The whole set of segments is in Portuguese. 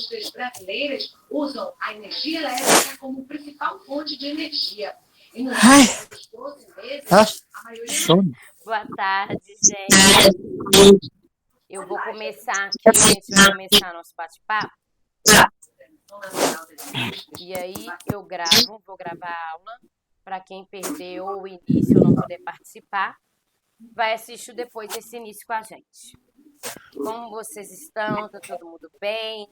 indústrias brasileiras usam a energia elétrica como principal fonte de energia. E nos últimos 12 meses, a maioria... Boa tarde, gente. Eu vou começar aqui, a gente vai começar nosso bate-papo. E aí eu vou gravar a aula. Para quem perdeu o início ou não puder participar, vai assistir depois desse início com a gente. Como vocês estão? Tá todo mundo bem?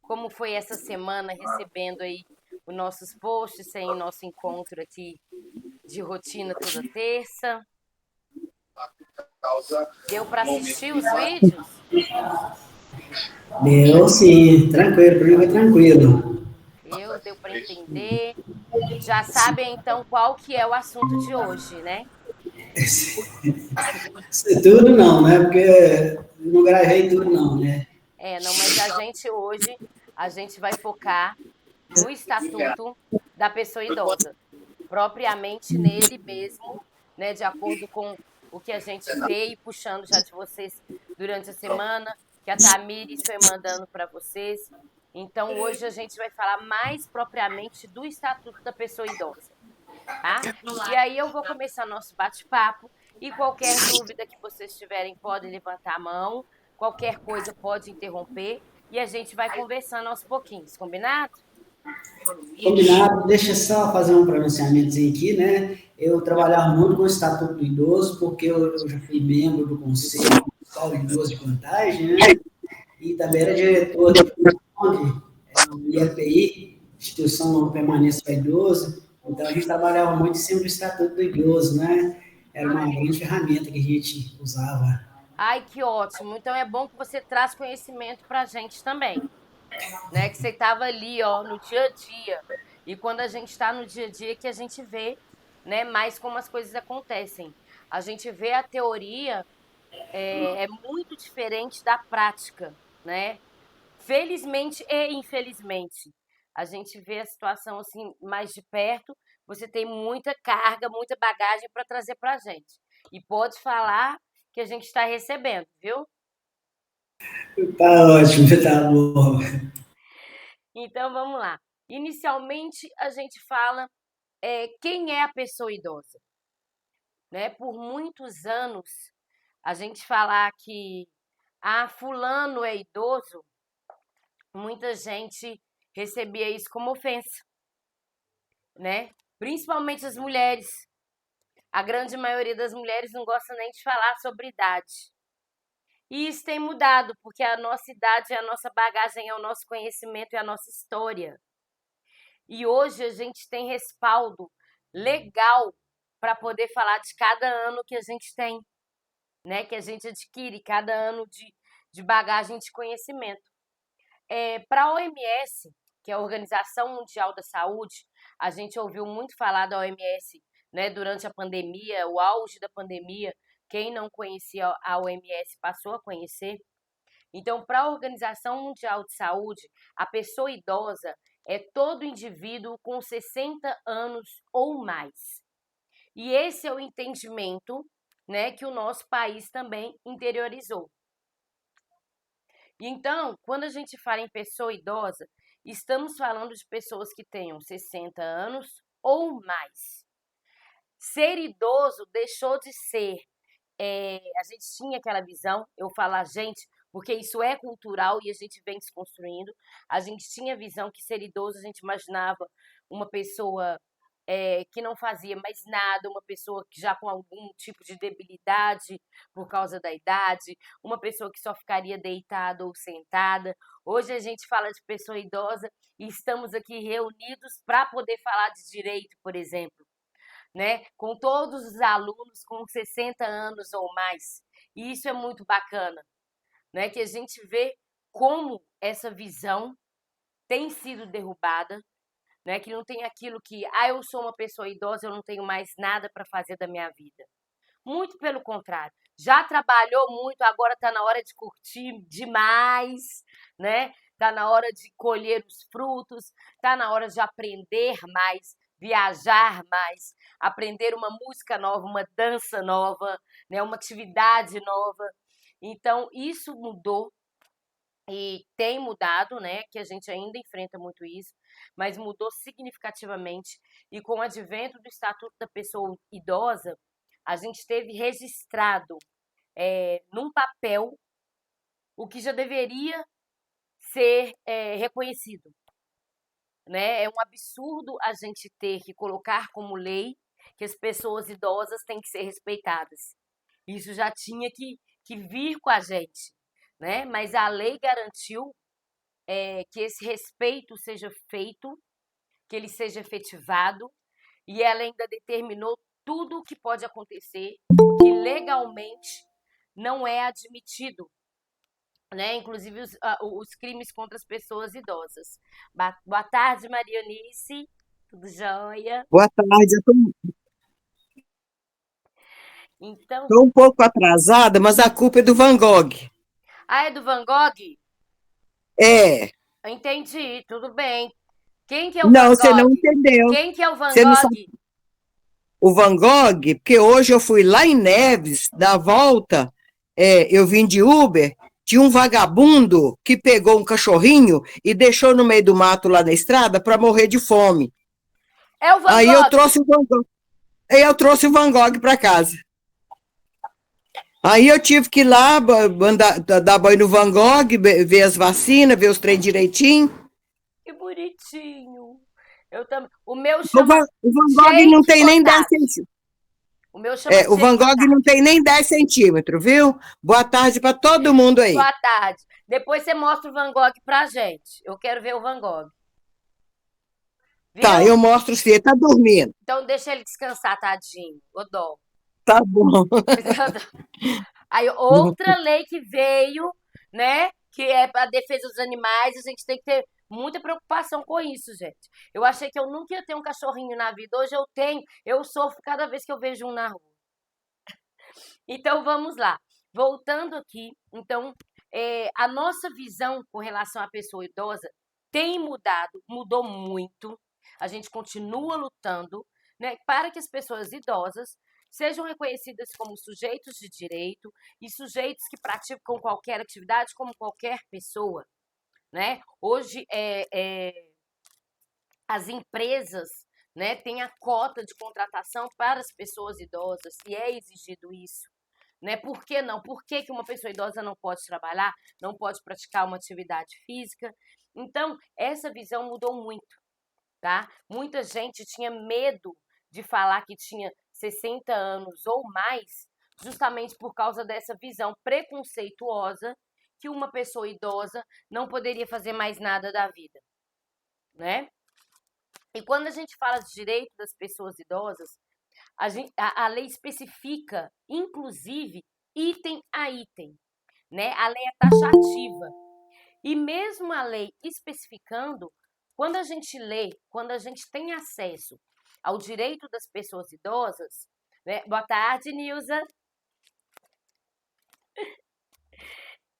Como foi essa semana recebendo aí os nossos posts, sem o nosso encontro aqui de rotina toda terça? Deu para assistir os vídeos? Deu sim, tranquilo, para mim foi tranquilo. Deu para entender. Já sabem então qual que é o assunto de hoje, né? Isso tudo não, né? Porque eu não gravei tudo não, né? Não, mas a gente vai focar no estatuto da pessoa idosa, propriamente nele mesmo, né? De acordo com o que a gente vê e puxando já de vocês durante a semana, que a Tamires foi mandando para vocês. Então, hoje a gente vai falar mais propriamente do estatuto da pessoa idosa, tá? E aí eu vou começar nosso bate-papo e qualquer dúvida que vocês tiverem podem levantar a mão, qualquer coisa pode interromper e a gente vai conversando aos pouquinhos, combinado? Combinado, deixa eu só fazer um pronunciamentozinho aqui, né? Eu trabalhava muito com o Estatuto do Idoso, porque eu já fui membro do Conselho Municipal Idoso de Contagem, né? E também era diretor da ONG, o IAPI, Instituição de Permanência para Idoso. Então, a gente trabalhava muito em cima do Estatuto do Idoso, né? Era uma grande ferramenta que a gente usava. Ai, que ótimo. Então, é bom que você traz conhecimento para a gente também, né? Que você estava ali, ó, no dia a dia. E quando a gente está no dia a dia que a gente vê, né, mais como as coisas acontecem. A gente vê a teoria é muito diferente da prática, né? Felizmente e infelizmente. A gente vê a situação assim mais de perto, você tem muita carga, muita bagagem para trazer para a gente. E pode falar que a gente está recebendo, viu? Tá ótimo, tá bom. Então vamos lá. Inicialmente a gente fala quem é a pessoa idosa, né? Por muitos anos a gente falar que fulano é idoso, muita gente recebia isso como ofensa, né? Principalmente as mulheres. A grande maioria das mulheres não gosta nem de falar sobre idade. E isso tem mudado, porque a nossa idade é a nossa bagagem, é o nosso conhecimento, é a nossa história. E hoje a gente tem respaldo legal para poder falar de cada ano que a gente tem, né? Que a gente adquire, cada ano de bagagem de conhecimento. Para a OMS, que é a Organização Mundial da Saúde, a gente ouviu muito falar da OMS, né, durante a pandemia, o auge da pandemia. Quem não conhecia a OMS passou a conhecer. Então, para a Organização Mundial de Saúde, a pessoa idosa é todo indivíduo com 60 anos ou mais. E esse é o entendimento, né, que o nosso país também interiorizou. Então, quando a gente fala em pessoa idosa, estamos falando de pessoas que tenham 60 anos ou mais. Ser idoso deixou de ser. A gente tinha aquela visão, eu falo a gente, porque isso é cultural e a gente vem desconstruindo. A gente tinha a visão que ser idoso, a gente imaginava uma pessoa que não fazia mais nada, uma pessoa que já com algum tipo de debilidade por causa da idade, uma pessoa que só ficaria deitada ou sentada. Hoje a gente fala de pessoa idosa e estamos aqui reunidos para poder falar de direito, por exemplo, né? Com todos os alunos com 60 anos ou mais. E isso é muito bacana, né? Que a gente vê como essa visão tem sido derrubada, né? Que não tem aquilo que, eu sou uma pessoa idosa, eu não tenho mais nada para fazer da minha vida. Muito pelo contrário. Já trabalhou muito, agora está na hora de curtir demais, né? Está na hora de colher os frutos, está na hora de aprender mais, viajar mais, aprender uma música nova, uma dança nova, né? Uma atividade nova. Então, isso mudou, e tem mudado, né? Que a gente ainda enfrenta muito isso, mas mudou significativamente. E com o advento do Estatuto da Pessoa Idosa, a gente teve registrado num papel o que já deveria ser reconhecido, né? É um absurdo a gente ter que colocar como lei que as pessoas idosas têm que ser respeitadas. Isso já tinha que vir com a gente, né? Mas a lei garantiu que esse respeito seja feito, que ele seja efetivado, e ela ainda determinou tudo o que pode acontecer, que legalmente não é admitido, né? Inclusive os crimes contra as pessoas idosas. Boa tarde, Marianice. Tudo jóia? Boa tarde, eu Então, estou um pouco atrasada, mas a culpa é do Van Gogh. é do Van Gogh? É, Entendi, tudo bem. Quem que é o não, Van você não Gogh? entendeu. Quem que é o Van Você não sabe Gogh? o Van Gogh, porque hoje eu fui lá em Neves, da volta, eu vim de Uber, tinha um vagabundo que pegou um cachorrinho e deixou no meio do mato lá na estrada para morrer de fome. É o Van Aí Gogh. eu trouxe o Van Gogh para casa. Aí eu tive que ir lá dar banho no Van Gogh, ver as vacinas, ver os trem direitinho. Que bonitinho. Eu também. O meu O chama Van Gogh não Jake tem nem 10 Otávio. centímetros. O meu chama O Van Jake Gogh Otávio. não tem nem 10 centímetros, viu? Boa tarde para todo mundo aí. Boa tarde. Depois você mostra o Van Gogh pra gente. Eu quero ver o Van Gogh. Viu? Tá, eu mostro se ele tá dormindo. Então deixa ele descansar, tadinho. Ô dó. Tá bom. Aí outra lei que veio, né? Que é para a defesa dos animais, a gente tem que ter muita preocupação com isso, gente. Eu achei que eu nunca ia ter um cachorrinho na vida. Hoje eu tenho, eu sofro cada vez que eu vejo um na rua. Então vamos lá. Voltando aqui, então, a nossa visão com relação à pessoa idosa tem mudado, mudou muito. A gente continua lutando, né, para que as pessoas idosas sejam reconhecidas como sujeitos de direito e sujeitos que praticam qualquer atividade como qualquer pessoa, né? Hoje as empresas, né, têm a cota de contratação para as pessoas idosas e é exigido isso. Né? Por que não? Por que uma pessoa idosa não pode trabalhar, não pode praticar uma atividade física? Então, essa visão mudou muito, tá? Muita gente tinha medo de falar que tinha 60 anos ou mais, justamente por causa dessa visão preconceituosa que uma pessoa idosa não poderia fazer mais nada da vida, né? E quando a gente fala de direito das pessoas idosas, a lei especifica, inclusive, item a item, né? A lei é taxativa. E mesmo a lei especificando, quando a gente lê, quando a gente tem acesso ao direito das pessoas idosas, né? Boa tarde, Nilza.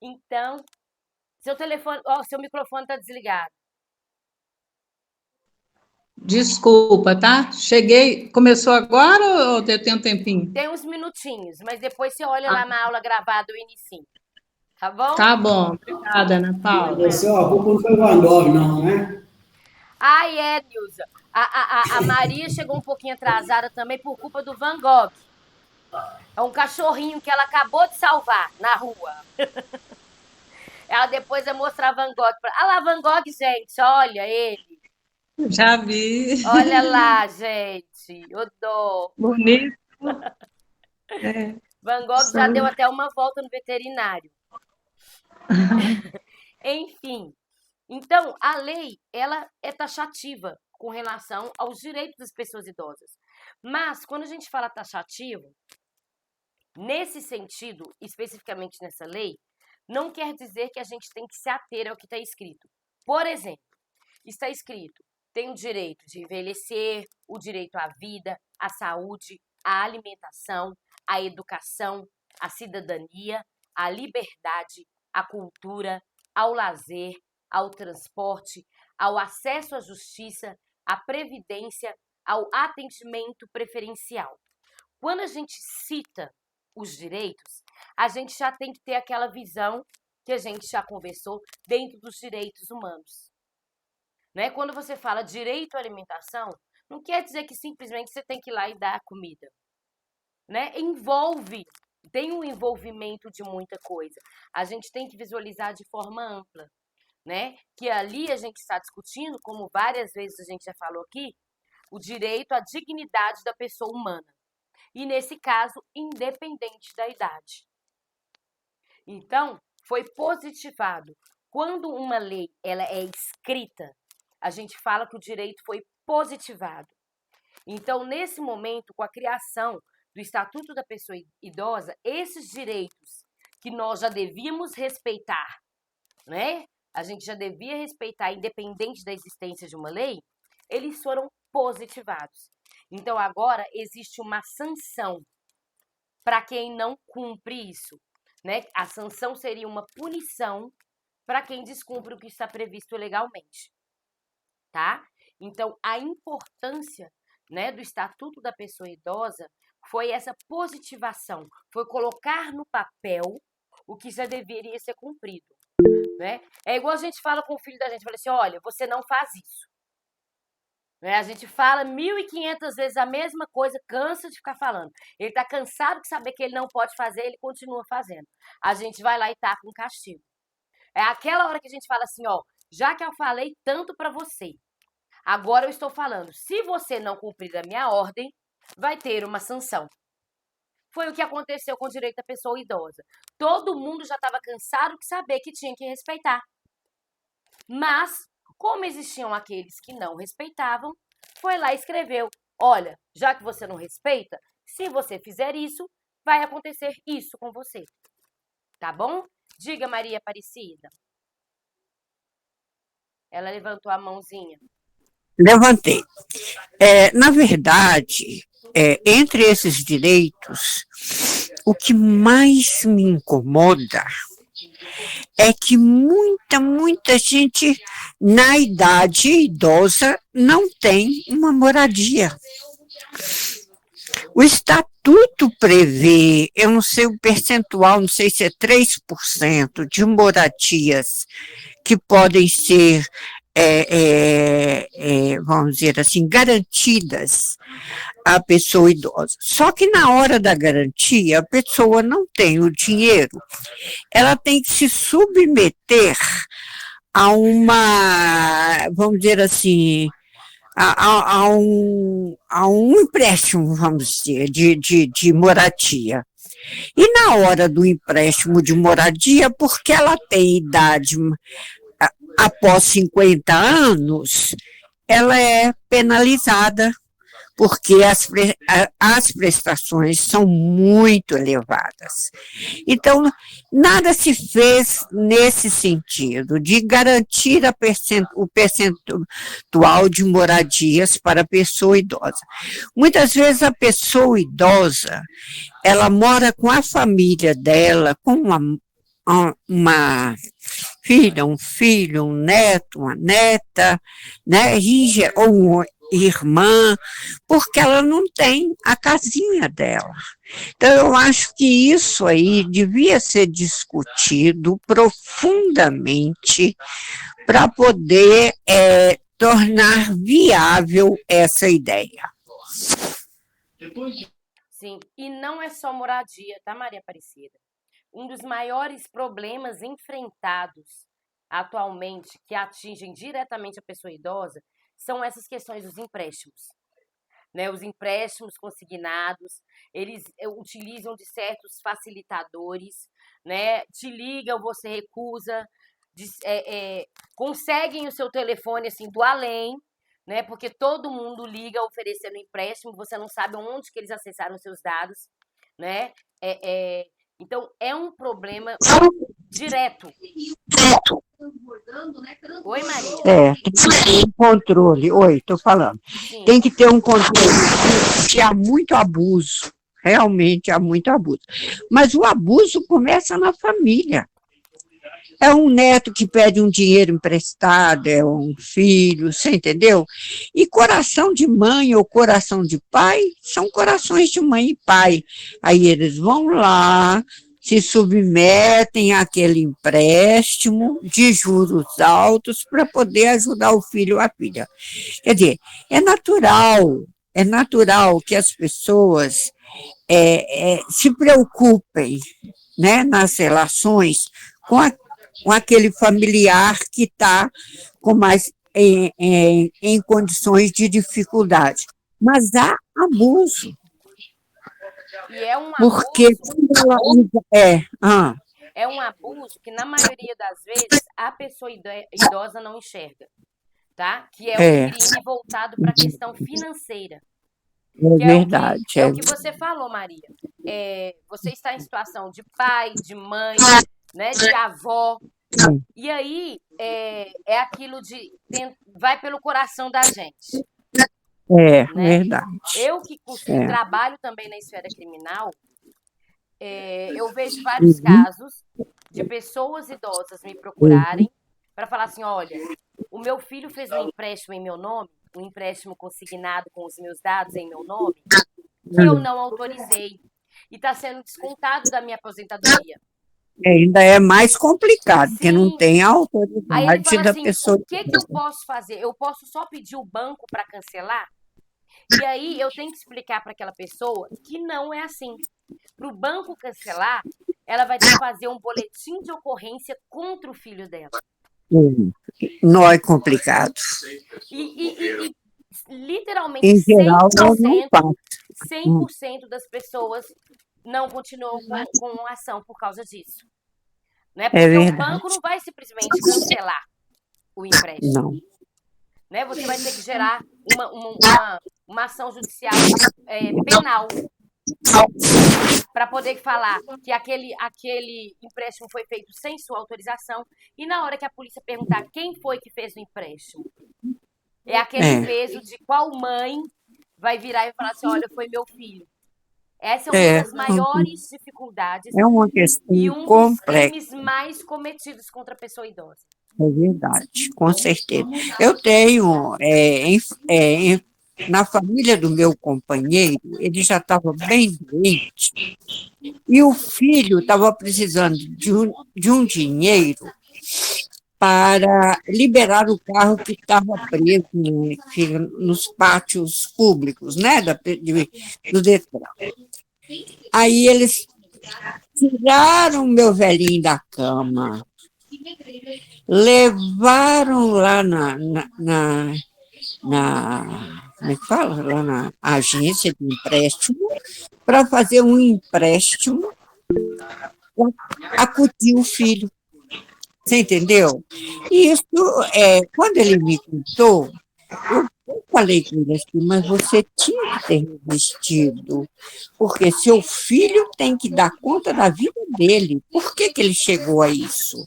Então, seu microfone está desligado. Desculpa, tá? Cheguei. Começou agora ou tem um tempinho? Tem uns minutinhos, mas depois você olha lá na aula gravada o inicinho. Tá bom? Tá bom. Obrigada, Ana Paula. Pessoal, a culpa não foi o Van Gogh, não, né? Nilza. A Maria chegou um pouquinho atrasada também por culpa do Van Gogh. É um cachorrinho que ela acabou de salvar na rua. Ela depois vai mostrar Van Gogh. Ah lá, Van Gogh, gente, olha ele. Já vi. Olha lá, gente. O dó. Bonito. Van Gogh já deu até uma volta no veterinário. Enfim. Então, a lei, ela é taxativa com relação aos direitos das pessoas idosas. Mas, quando a gente fala taxativo, nesse sentido, especificamente nessa lei, não quer dizer que a gente tem que se ater ao que está escrito. Por exemplo, está escrito, tem o direito de envelhecer, o direito à vida, à saúde, à alimentação, à educação, à cidadania, à liberdade, à cultura, ao lazer, ao transporte, ao acesso à justiça, à previdência, ao atendimento preferencial. Quando a gente cita os direitos, a gente já tem que ter aquela visão que a gente já conversou dentro dos direitos humanos. Né? Quando você fala direito à alimentação, não quer dizer que simplesmente você tem que ir lá e dar comida. Né? Tem um envolvimento de muita coisa. A gente tem que visualizar de forma ampla. Né? Que ali a gente está discutindo, como várias vezes a gente já falou aqui, o direito à dignidade da pessoa humana. E, nesse caso, independente da idade. Então, foi positivado. Quando uma lei ela é escrita, a gente fala que o direito foi positivado. Então, nesse momento, com a criação do Estatuto da Pessoa Idosa, esses direitos que nós já devíamos respeitar, né? A gente já devia respeitar, independente da existência de uma lei, eles foram positivados. Então, agora existe uma sanção para quem não cumpre isso. Né? A sanção seria uma punição para quem descumpre o que está previsto legalmente. Tá? Então, a importância, né, do Estatuto da Pessoa Idosa foi essa positivação, foi colocar no papel o que já deveria ser cumprido. Né? É igual a gente fala com o filho da gente, fala assim, olha, você não faz isso. Né? A gente fala 1.500 vezes a mesma coisa, cansa de ficar falando. Ele está cansado de saber que ele não pode fazer, ele continua fazendo. A gente vai lá e taca um castigo. É aquela hora que a gente fala assim, ó, já que eu falei tanto para você, agora eu estou falando, se você não cumprir a minha ordem, vai ter uma sanção. Foi o que aconteceu com o direito da pessoa idosa. Todo mundo já estava cansado de saber que tinha que respeitar. Mas, como existiam aqueles que não respeitavam, foi lá e escreveu, olha, já que você não respeita, se você fizer isso, vai acontecer isso com você. Tá bom? Diga, Maria Aparecida. Ela levantou a mãozinha. Levantei. Na verdade, entre esses direitos, o que mais me incomoda é que muita gente na idade idosa não tem uma moradia. O estatuto prevê, eu não sei o percentual, não sei se é 3% de moradias que podem ser, vamos dizer assim, garantidas à pessoa idosa. Só que na hora da garantia, a pessoa não tem o dinheiro, ela tem que se submeter a uma, vamos dizer assim, a um empréstimo, vamos dizer, de moradia. E na hora do empréstimo de moradia, porque ela tem idade após 50 anos, ela é penalizada, porque as prestações são muito elevadas. Então, nada se fez nesse sentido, de garantir o percentual de moradias para a pessoa idosa. Muitas vezes a pessoa idosa, ela mora com a família dela, com uma filha, um filho, um neto, uma neta, né, ou uma irmã, porque ela não tem a casinha dela. Então, eu acho que isso aí devia ser discutido profundamente para poder tornar viável essa ideia. Sim, e não é só moradia, tá, Maria Aparecida? Um dos maiores problemas enfrentados atualmente, que atingem diretamente a pessoa idosa, são essas questões dos empréstimos. Né? Os empréstimos consignados, eles utilizam de certos facilitadores, né? Te ligam, você recusa, conseguem o seu telefone assim, do além, né? Porque todo mundo liga oferecendo empréstimo, você não sabe onde que eles acessaram os seus dados, né? Então, é um problema direto. Oi, Maria. Tem que ter um controle. Oi, estou falando. Sim. Tem que ter um controle, porque há muito abuso. Realmente há muito abuso. Mas o abuso começa na família. É um neto que pede um dinheiro emprestado, é um filho, você entendeu? E coração de mãe ou coração de pai são corações de mãe e pai. Aí eles vão lá, se submetem àquele empréstimo de juros altos para poder ajudar o filho ou a filha. Quer dizer, é natural que as pessoas se preocupem, né, nas relações com aquele familiar que está com mais em condições de dificuldade. Mas há abuso. E é um Porque abuso, ela é um abuso que, na maioria das vezes, a pessoa idosa não enxerga, tá? Que é um crime voltado para a questão financeira. É verdade. É o que você falou, Maria. Você está em situação de pai, de mãe, né, de avó. E aí é aquilo de vai pelo coração da gente. Né? Verdade. Eu que trabalho também na esfera criminal, eu vejo vários casos de pessoas idosas me procurarem para falar assim, olha, o meu filho fez um empréstimo em meu nome, um empréstimo consignado com os meus dados em meu nome, que eu não autorizei. E está sendo descontado da minha aposentadoria. Ainda é mais complicado, porque não tem a autoridade aí ele fala da assim, pessoa. O que eu posso fazer? Eu posso só pedir o banco para cancelar? E aí eu tenho que explicar para aquela pessoa que não é assim. Para o banco cancelar, ela vai ter que fazer um boletim de ocorrência contra o filho dela. Não é complicado. E literalmente em geral, 100% das pessoas não continuam com ação por causa disso. Né? Porque o banco não vai simplesmente cancelar o empréstimo. Não. Né? Você vai ter que gerar uma ação judicial penal para poder falar que aquele empréstimo foi feito sem sua autorização, e na hora que a polícia perguntar quem foi que fez o empréstimo, é aquele peso de qual mãe vai virar e falar assim, olha, foi meu filho. Essa é uma das maiores dificuldades uma questão e um dos crimes mais cometidos contra a pessoa idosa. É verdade, com certeza. Eu tenho, na família do meu companheiro, ele já estava bem doente, e o filho estava precisando de um dinheiro para liberar o carro que estava preso nos pátios públicos, né, do Detran. Aí eles tiraram o meu velhinho da cama, levaram lá como é que fala? Lá na agência de empréstimo, para fazer um empréstimo para acudir o filho. Você entendeu? E isso, quando ele me contou, eu falei com ele assim, mas você tinha que ter resistido, porque seu filho tem que dar conta da vida dele. Por que ele chegou a isso?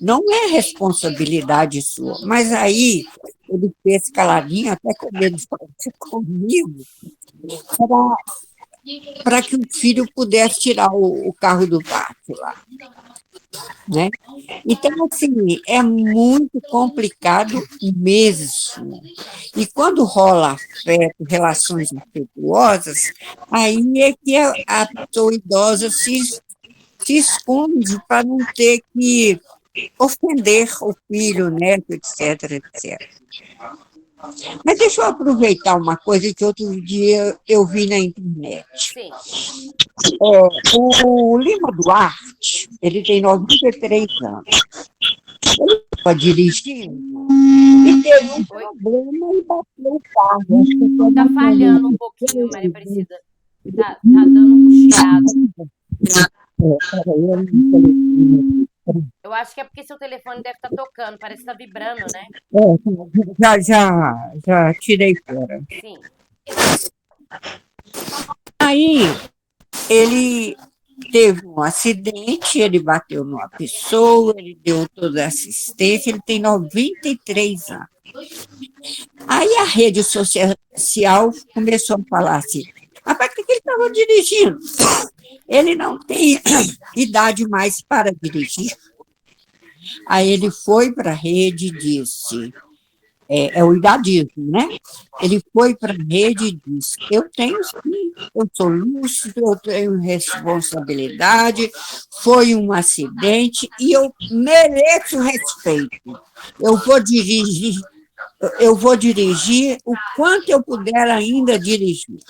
Não é responsabilidade sua. Mas aí ele fez caladinho, até com medo de falar comigo, para que o filho pudesse tirar o carro do pátio lá. Né? Então, assim, é muito complicado mesmo. E quando rola afeto, relações afetuosas, aí é que a pessoa idosa se esconde para não ter que ofender o filho, o neto, etc, etc. Mas deixa eu aproveitar uma coisa que outro dia eu vi na internet. Sim. O Lima Duarte, ele tem 93 anos. Ele estava dirigindo e teve um problema e bateu o carro. Está falhando um pouquinho, Maria Aparecida. Está dando um chiado. Eu acho que é porque seu telefone deve estar tocando, parece que está vibrando, né? Já tirei fora. Sim. Aí, ele teve um acidente, ele bateu numa pessoa, ele deu toda a assistência, ele tem 93 anos. Aí a rede social começou a falar assim, rapaz, por que ele estava dirigindo? Ele não tem idade mais para dirigir. Aí ele foi para a rede e disse, é o idadismo, né? Ele foi para a rede e disse: eu tenho sim, eu sou lúcido, eu tenho responsabilidade, foi um acidente e eu mereço respeito. Eu vou dirigir, eu vou dirigir o quanto eu puder ainda dirigir.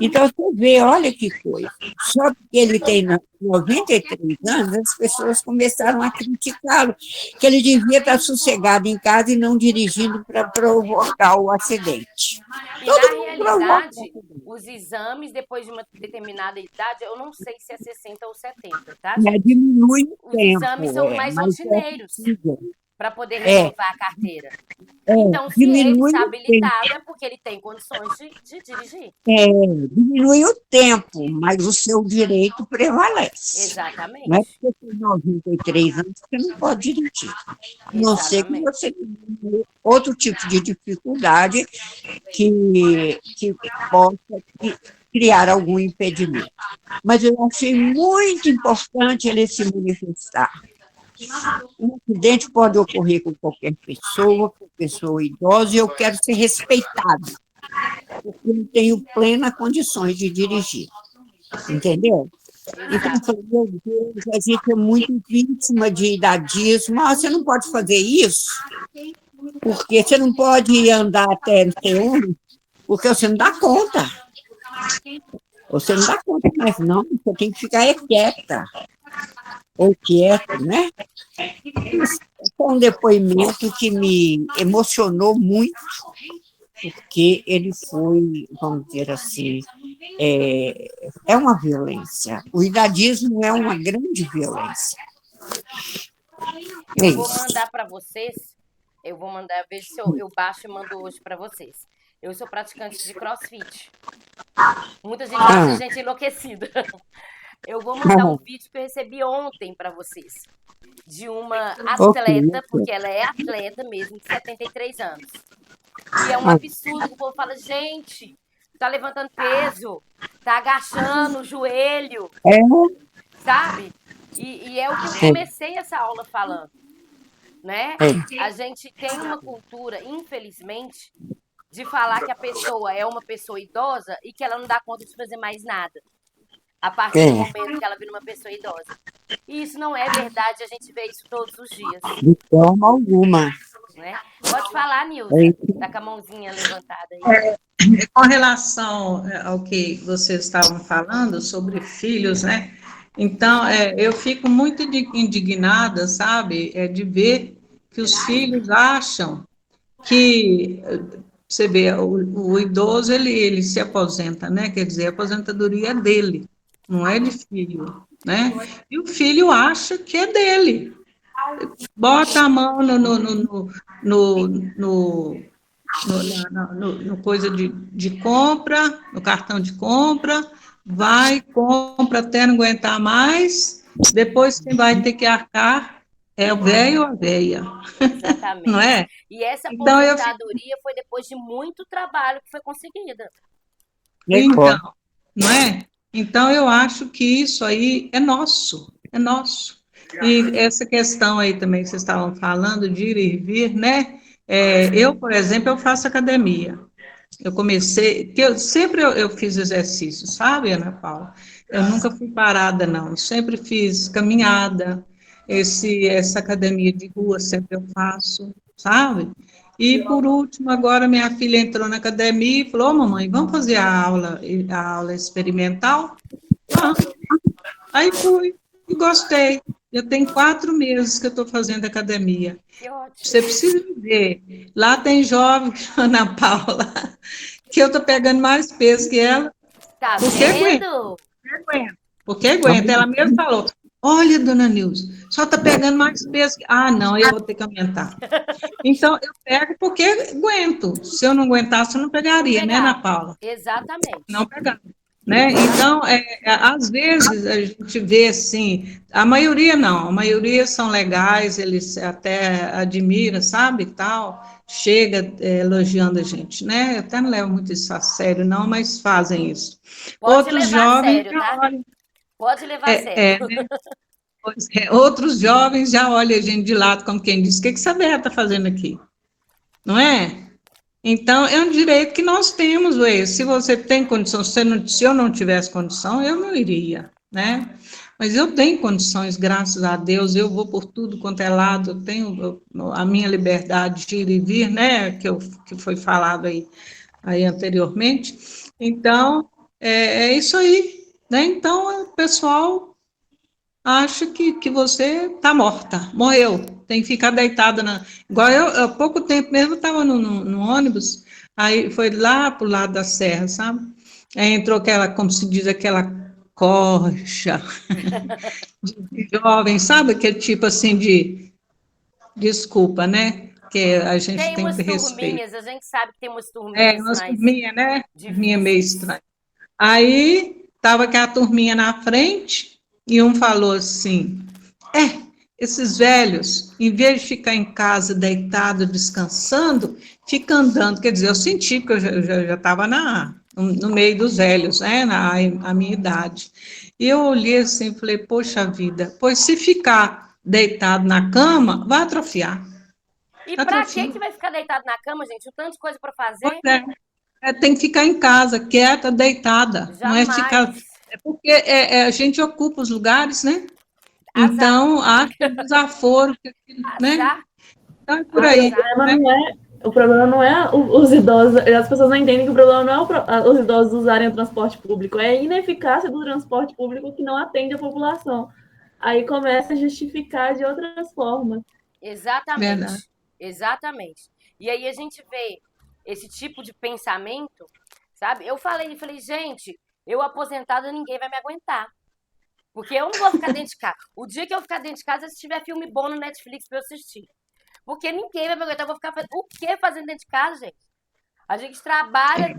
Então, você vê, olha que coisa. Só porque ele tem 93 anos, as pessoas começaram a criticá-lo, que ele devia estar sossegado em casa e não dirigindo para provocar o acidente. E, Todo na mundo provoca. realidade, os exames, depois de uma determinada idade, eu não sei se é 60 ou 70, tá, gente? Diminui o Os tempo, exames são mais mas rotineiros possível. para poder renovar a carteira. Então, se ele Diminui está o tempo. habilitado, é porque ele tem condições de dirigir. Diminui o tempo, mas o seu direito prevalece. Exatamente. Não é porque você tem 93 anos que você não pode dirigir. A não ser que Exatamente. você tenha outro tipo de dificuldade que possa criar algum impedimento. Mas eu achei muito importante ele se manifestar. Um acidente pode ocorrer com qualquer pessoa, com pessoa idosa, e eu quero ser respeitado, porque eu tenho plenas condições de dirigir. Entendeu? Então, eu falei, meu Deus, a gente é muito vítima de idadismo. Você não pode fazer isso, porque você não pode andar até não sei onde, porque você não dá conta. Você não dá conta mais, não. Você tem que ficar quieta. Ou quieto, né? Foi um depoimento que me emocionou muito, porque ele foi, vamos dizer assim, é uma violência. O idadismo é uma grande violência. Eu vou mandar para vocês, ver se eu baixo e mando hoje para vocês. Eu sou praticante de CrossFit. Muita gente acha gente enlouquecida. Eu vou mandar um vídeo que eu recebi ontem para vocês, de uma atleta, porque ela é atleta mesmo, de 73 anos. E é um absurdo que o povo fala, gente, tá levantando peso, tá agachando o joelho, sabe? E é o que eu comecei essa aula falando, né? A gente tem uma cultura, infelizmente, de falar que a pessoa é uma pessoa idosa e que ela não dá conta de fazer mais nada, a partir do momento que ela vira uma pessoa idosa. E isso não é verdade, a gente vê isso todos os dias. De forma alguma. Né? Pode falar, Nilza, tá com a mãozinha levantada aí. Com relação ao que vocês estavam falando sobre filhos, né? Então, eu fico muito indignada, sabe, de ver que os filhos acham que, você vê, o idoso, ele se aposenta, né? Quer dizer, a aposentadoria é dele, não é de filho, né? E o filho acha que é dele. Bota a mão no coisa de compra, no cartão de compra, vai, compra até não aguentar mais, depois quem vai ter que arcar é o velho ou a veia. Exatamente. Não é? E essa aposentadoria foi depois de muito trabalho que foi conseguida. Então, não é? Então, eu acho que isso aí é nosso, é nosso. E essa questão aí também que vocês estavam falando, de ir e vir, né? Eu, por exemplo, eu faço academia. Eu comecei, sempre eu fiz exercício, sabe, Ana Paula? Eu nunca fui parada, não. Eu sempre fiz caminhada, essa academia de rua sempre eu faço, sabe? E, por último, agora minha filha entrou na academia e falou, mamãe, vamos fazer a aula experimental? Aí fui e gostei. Eu tenho 4 meses que eu estou fazendo academia. Que ótimo. Você precisa ver. Lá tem jovem, Ana Paula, que eu estou pegando mais peso que ela. Tá vendo? Porque aguenta. Ela mesma falou, olha, dona Nilza, só está pegando mais peso. Não, eu vou ter que aumentar. Então, eu pego porque aguento. Se eu não aguentasse, eu não pegaria, né, Ana Paula? Exatamente. Não pegava. Né? Então, às vezes a gente vê assim, a maioria não, a maioria são legais, eles até admiram, sabe, tal, chega elogiando a gente, né? Eu até não levo muito isso a sério, não, mas fazem isso. Outros jovens sério, tá? Pode levar a sério. Né? Outros jovens já olham a gente de lado, como quem diz, o que essa velha está fazendo aqui? não é? Então, é um direito que nós temos, ué. Se você tem condição, se eu não tivesse condição, eu não iria, né? Mas eu tenho condições, graças a Deus, eu vou por tudo quanto é lado, eu tenho a minha liberdade de ir e vir, né? Que foi falado aí anteriormente. Então, é isso aí, né? Então, o pessoal acha que você está morta, morreu, tem que ficar deitada Igual eu, há pouco tempo mesmo, estava no ônibus, aí foi lá para o lado da serra, sabe? Aí entrou aquela, como se diz, aquela corja de jovem, sabe? Aquele tipo assim de, desculpa, né? Que a gente Tem tem que umas ter respeito. turminhas, a gente sabe que tem umas turminhas Umas mais turminhas, né? Turminha meio difíceis. estranha. Aí, estava aquela turminha na frente, e um falou assim, esses velhos, em vez de ficar em casa deitado, descansando, fica andando. Quer dizer, eu senti que eu já estava no meio dos velhos, né, a minha idade. E eu olhei assim e falei, poxa vida, pois se ficar deitado na cama, vai atrofiar. E para que vai ficar deitado na cama, gente? O tanto de coisa para fazer? Pois tem que ficar em casa, quieta, deitada. Jamais. Não é ficar... É porque a gente ocupa os lugares, né? Azar. Então, acha desaforo, né? Azar. Então, é por aí. O problema não é os idosos, as pessoas não entendem que o problema não é os idosos usarem o transporte público, é a ineficácia do transporte público que não atende a população. Aí começa a justificar de outras formas. Exatamente. Verdade. Exatamente. E aí a gente vê esse tipo de pensamento, sabe? Eu falei, gente, eu aposentada, ninguém vai me aguentar. Porque eu não vou ficar dentro de casa. O dia que eu ficar dentro de casa, se tiver filme bom no Netflix pra eu assistir. Porque ninguém vai me aguentar. Eu vou ficar fazendo o que fazendo dentro de casa, gente? A gente trabalha.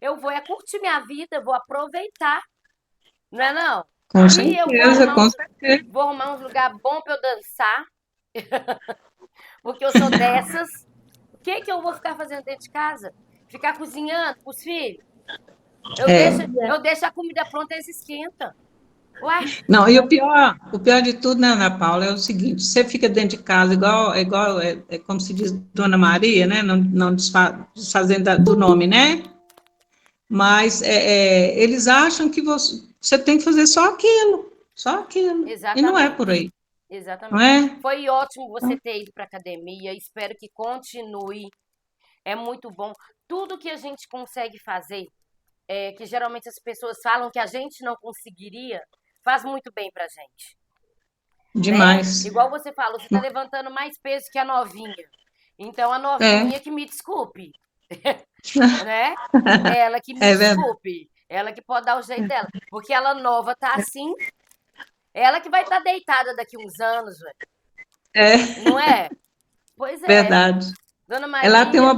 Eu vou curtir minha vida, vou aproveitar. Não é não? Com E certeza, com certeza. Vou arrumar um lugar bom pra eu dançar. Porque eu sou dessas. O que eu vou ficar fazendo dentro de casa? Ficar cozinhando pros filhos? Eu deixo a comida pronta e eles esquentam. Ué? Não, e o pior de tudo, né, Ana Paula, é o seguinte, você fica dentro de casa, é como se diz Dona Maria, né, não desfazendo do nome, né, mas eles acham que você tem que fazer só aquilo, Exatamente. E não é por aí. Exatamente. Não é? Foi ótimo você ter ido para academia, espero que continue, é muito bom. Tudo que a gente consegue fazer, que geralmente as pessoas falam que a gente não conseguiria, faz muito bem pra gente. Demais. Né? Igual você falou, você tá levantando mais peso que a novinha. Então, a novinha que me desculpe. Né? Ela que me desculpe. Ela que pode dar o jeito dela. Porque ela nova tá assim. Ela que vai estar deitada daqui uns anos, velho. Não é? Pois é. Verdade. Dona Maria... Ela tem uma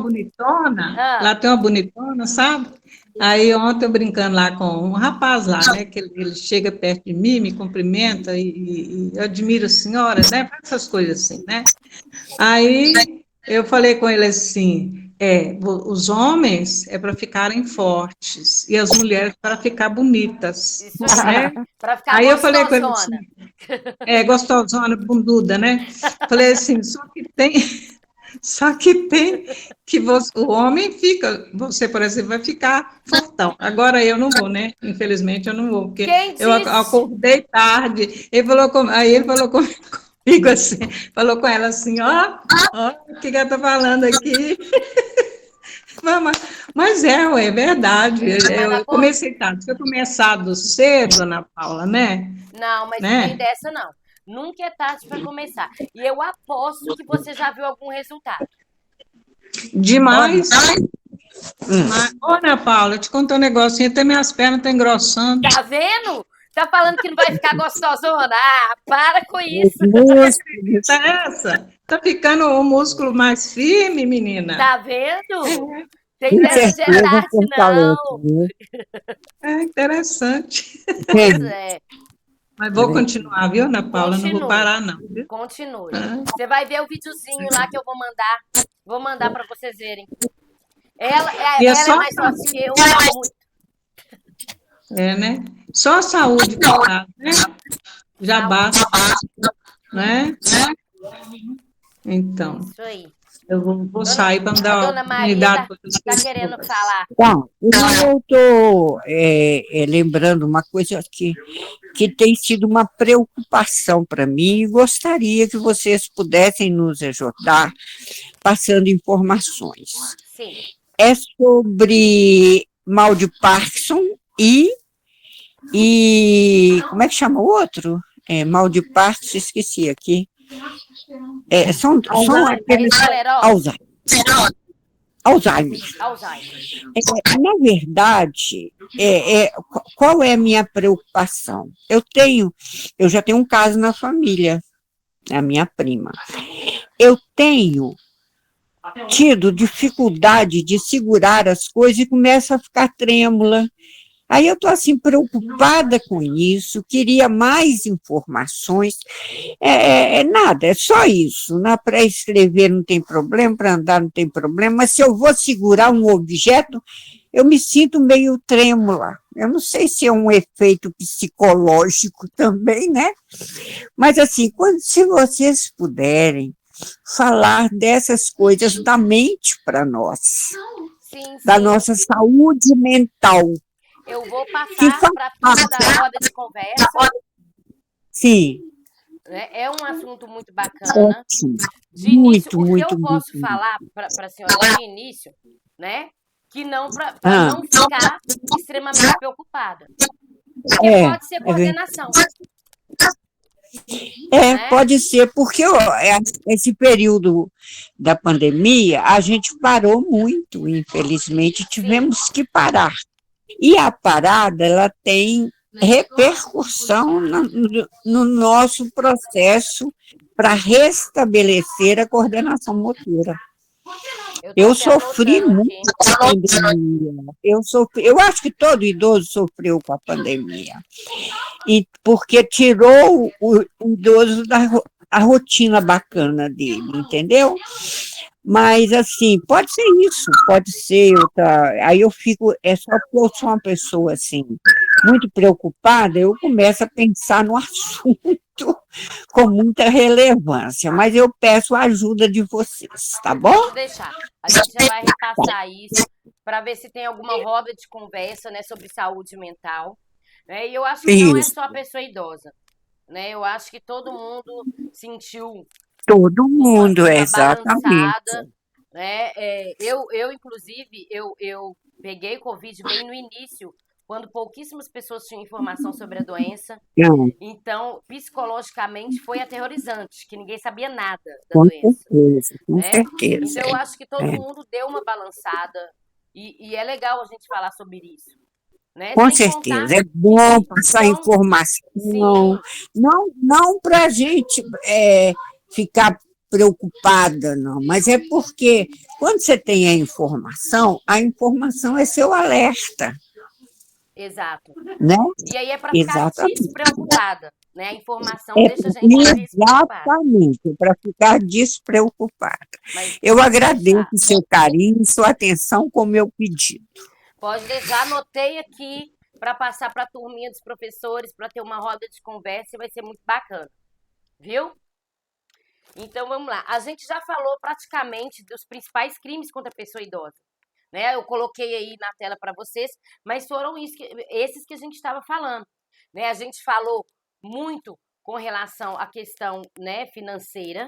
bonitona, sabe? Aí ontem eu brincando lá com um rapaz lá, né, que ele chega perto de mim, me cumprimenta e eu admiro a senhora, né, essas coisas assim, né? Aí eu falei com ele assim, os homens é para ficarem fortes e as mulheres para ficar bonitas, isso, né? Para ficar aí gostosona. Eu falei com ele assim, gostosona, bunduda, né? Falei assim, só que tem que o homem fica, você, por exemplo, vai ficar fortão. Agora eu não vou, né? Infelizmente eu não vou, porque eu acordei tarde. Ele falou comigo assim, falou com ela assim, ó, o que ela tá falando aqui? Mas é verdade. Eu comecei tarde. Se eu começado cedo, Ana Paula, né? Não, mas não tem dessa, não. Nunca é tarde para começar. E eu aposto que você já viu algum resultado. Demais. Ana Paula, eu te conto um negocinho, até minhas pernas estão engrossando. Tá vendo? Tá falando que não vai ficar gostosona? Ah, para com isso. Tá ficando o músculo mais firme, menina. Tá vendo? Tem dessa de idade, não. É interessante. Pois é. Mas vou continuar, viu, Ana Paula? Não vou parar, não. Viu? Continue. Você vai ver o videozinho lá que eu vou mandar. Vou mandar para vocês verem. Ela é mais forte que eu. Né? Só a saúde, né? Já basta, né? Então, Isso aí. eu vou sair para me A dar dona uma Maria oportunidade para tá querendo falar. Bom, eu estou lembrando uma coisa que tem sido uma preocupação para mim e gostaria que vocês pudessem nos ajudar passando informações. Sim. É sobre mal de Parkinson e como é que chama o outro? Mal de Parkinson, esqueci aqui. São aqueles Alzheimer. Na verdade, qual é a minha preocupação? Eu já tenho um caso na família, a minha prima. Eu tenho tido dificuldade de segurar as coisas e começo a ficar trêmula. Aí eu estou assim preocupada com isso, queria mais informações. Nada, é só isso. Para escrever não tem problema, para andar não tem problema, mas se eu vou segurar um objeto, eu me sinto meio trêmula. Eu não sei se é um efeito psicológico também, né? Mas assim, se vocês puderem falar dessas coisas da mente para nós, Sim. da nossa saúde mental. Eu vou passar para a turma da roda de conversa. Sim. É um assunto muito bacana. Ótimo. De início, muito, o que muito, eu posso muito. falar para a senhora de início, né? Que não para não ficar extremamente preocupada. Porque pode ser coordenação. Né? Pode ser, porque esse período da pandemia, a gente parou muito, infelizmente, tivemos que parar. E a parada, ela tem repercussão no nosso processo para restabelecer a coordenação motora. Eu sofri muito com a pandemia. Eu acho que todo idoso sofreu com a pandemia. E porque tirou o idoso da rotina bacana dele, entendeu? Mas, assim, pode ser isso, pode ser outra. Aí eu fico, só porque eu sou uma pessoa, assim, muito preocupada, eu começo a pensar no assunto com muita relevância, mas eu peço a ajuda de vocês, tá bom? Pode deixar. A gente já vai repassar isso para ver se tem alguma roda de conversa, né, sobre saúde mental. Né? E eu acho que não é só a pessoa idosa. Né? Eu acho que todo mundo sentiu. Todo mundo, uma exatamente. balançada, né? Eu, inclusive, eu peguei Covid bem no início, quando pouquíssimas pessoas tinham informação sobre a doença. Então, psicologicamente, foi aterrorizante, que ninguém sabia nada da doença. Com certeza. Então, eu acho que todo mundo deu uma balançada, e é legal a gente falar sobre isso. Né? Com certeza, é bom passar informação, não para a gente ficar preocupada, não, mas é porque quando você tem a informação é seu alerta. Exato. Né? E aí é para ficar despreocupada, né? A informação deixa a gente despreocupada. Exatamente, para ficar despreocupada. Eu agradeço o seu carinho e sua atenção com o meu pedido. Pode deixar, anotei aqui para passar para a turminha dos professores, para ter uma roda de conversa e vai ser muito bacana. Viu? Então, vamos lá. A gente já falou praticamente dos principais crimes contra a pessoa idosa. Né? Eu coloquei aí na tela para vocês, mas foram esses que a gente estava falando. Né? A gente falou muito com relação à questão, né, financeira,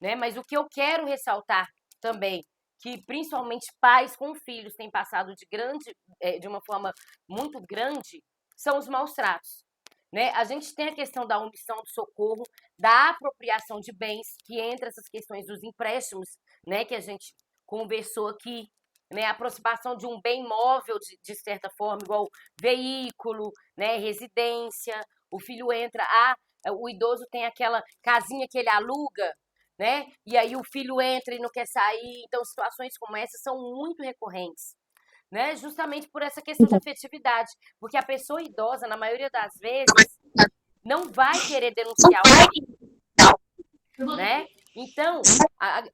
né? Mas o que eu quero ressaltar também, que principalmente pais com filhos têm passado de uma forma muito grande, são os maus tratos. Né? A gente tem a questão da omissão do socorro, da apropriação de bens, que entra essas questões dos empréstimos, né, que a gente conversou aqui, né, a aproximação de um bem móvel, de certa forma, igual veículo, né, residência, o filho entra, o idoso tem aquela casinha que ele aluga, né, e aí o filho entra e não quer sair, então situações como essa são muito recorrentes. Né, justamente por essa questão de afetividade, porque a pessoa idosa, na maioria das vezes, não vai querer denunciar o né? Então,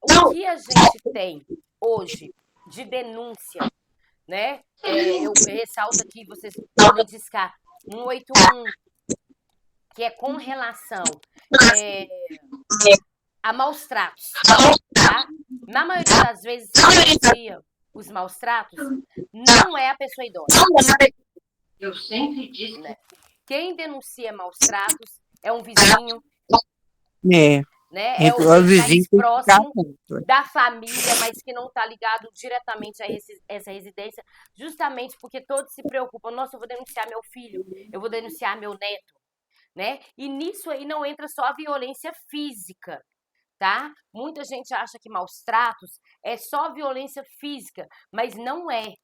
o que a gente tem hoje de denúncia, né? Eu ressalto aqui, vocês podem discar 181, que é com relação a maus tratos, tá? Na maioria das vezes, quem denuncia os maus tratos não é a pessoa idosa. Eu sempre disse Né? Quem denuncia maus tratos é um vizinho, É, né? é É o alguém vizinho mais tem que ficar próximo atento. da família, mas que não está ligado diretamente a essa residência, justamente porque todos se preocupam. Nossa, eu vou denunciar meu filho, eu vou denunciar meu neto, né? E nisso aí não entra só a violência física, tá? Muita gente acha que maus tratos é só violência física, mas não é,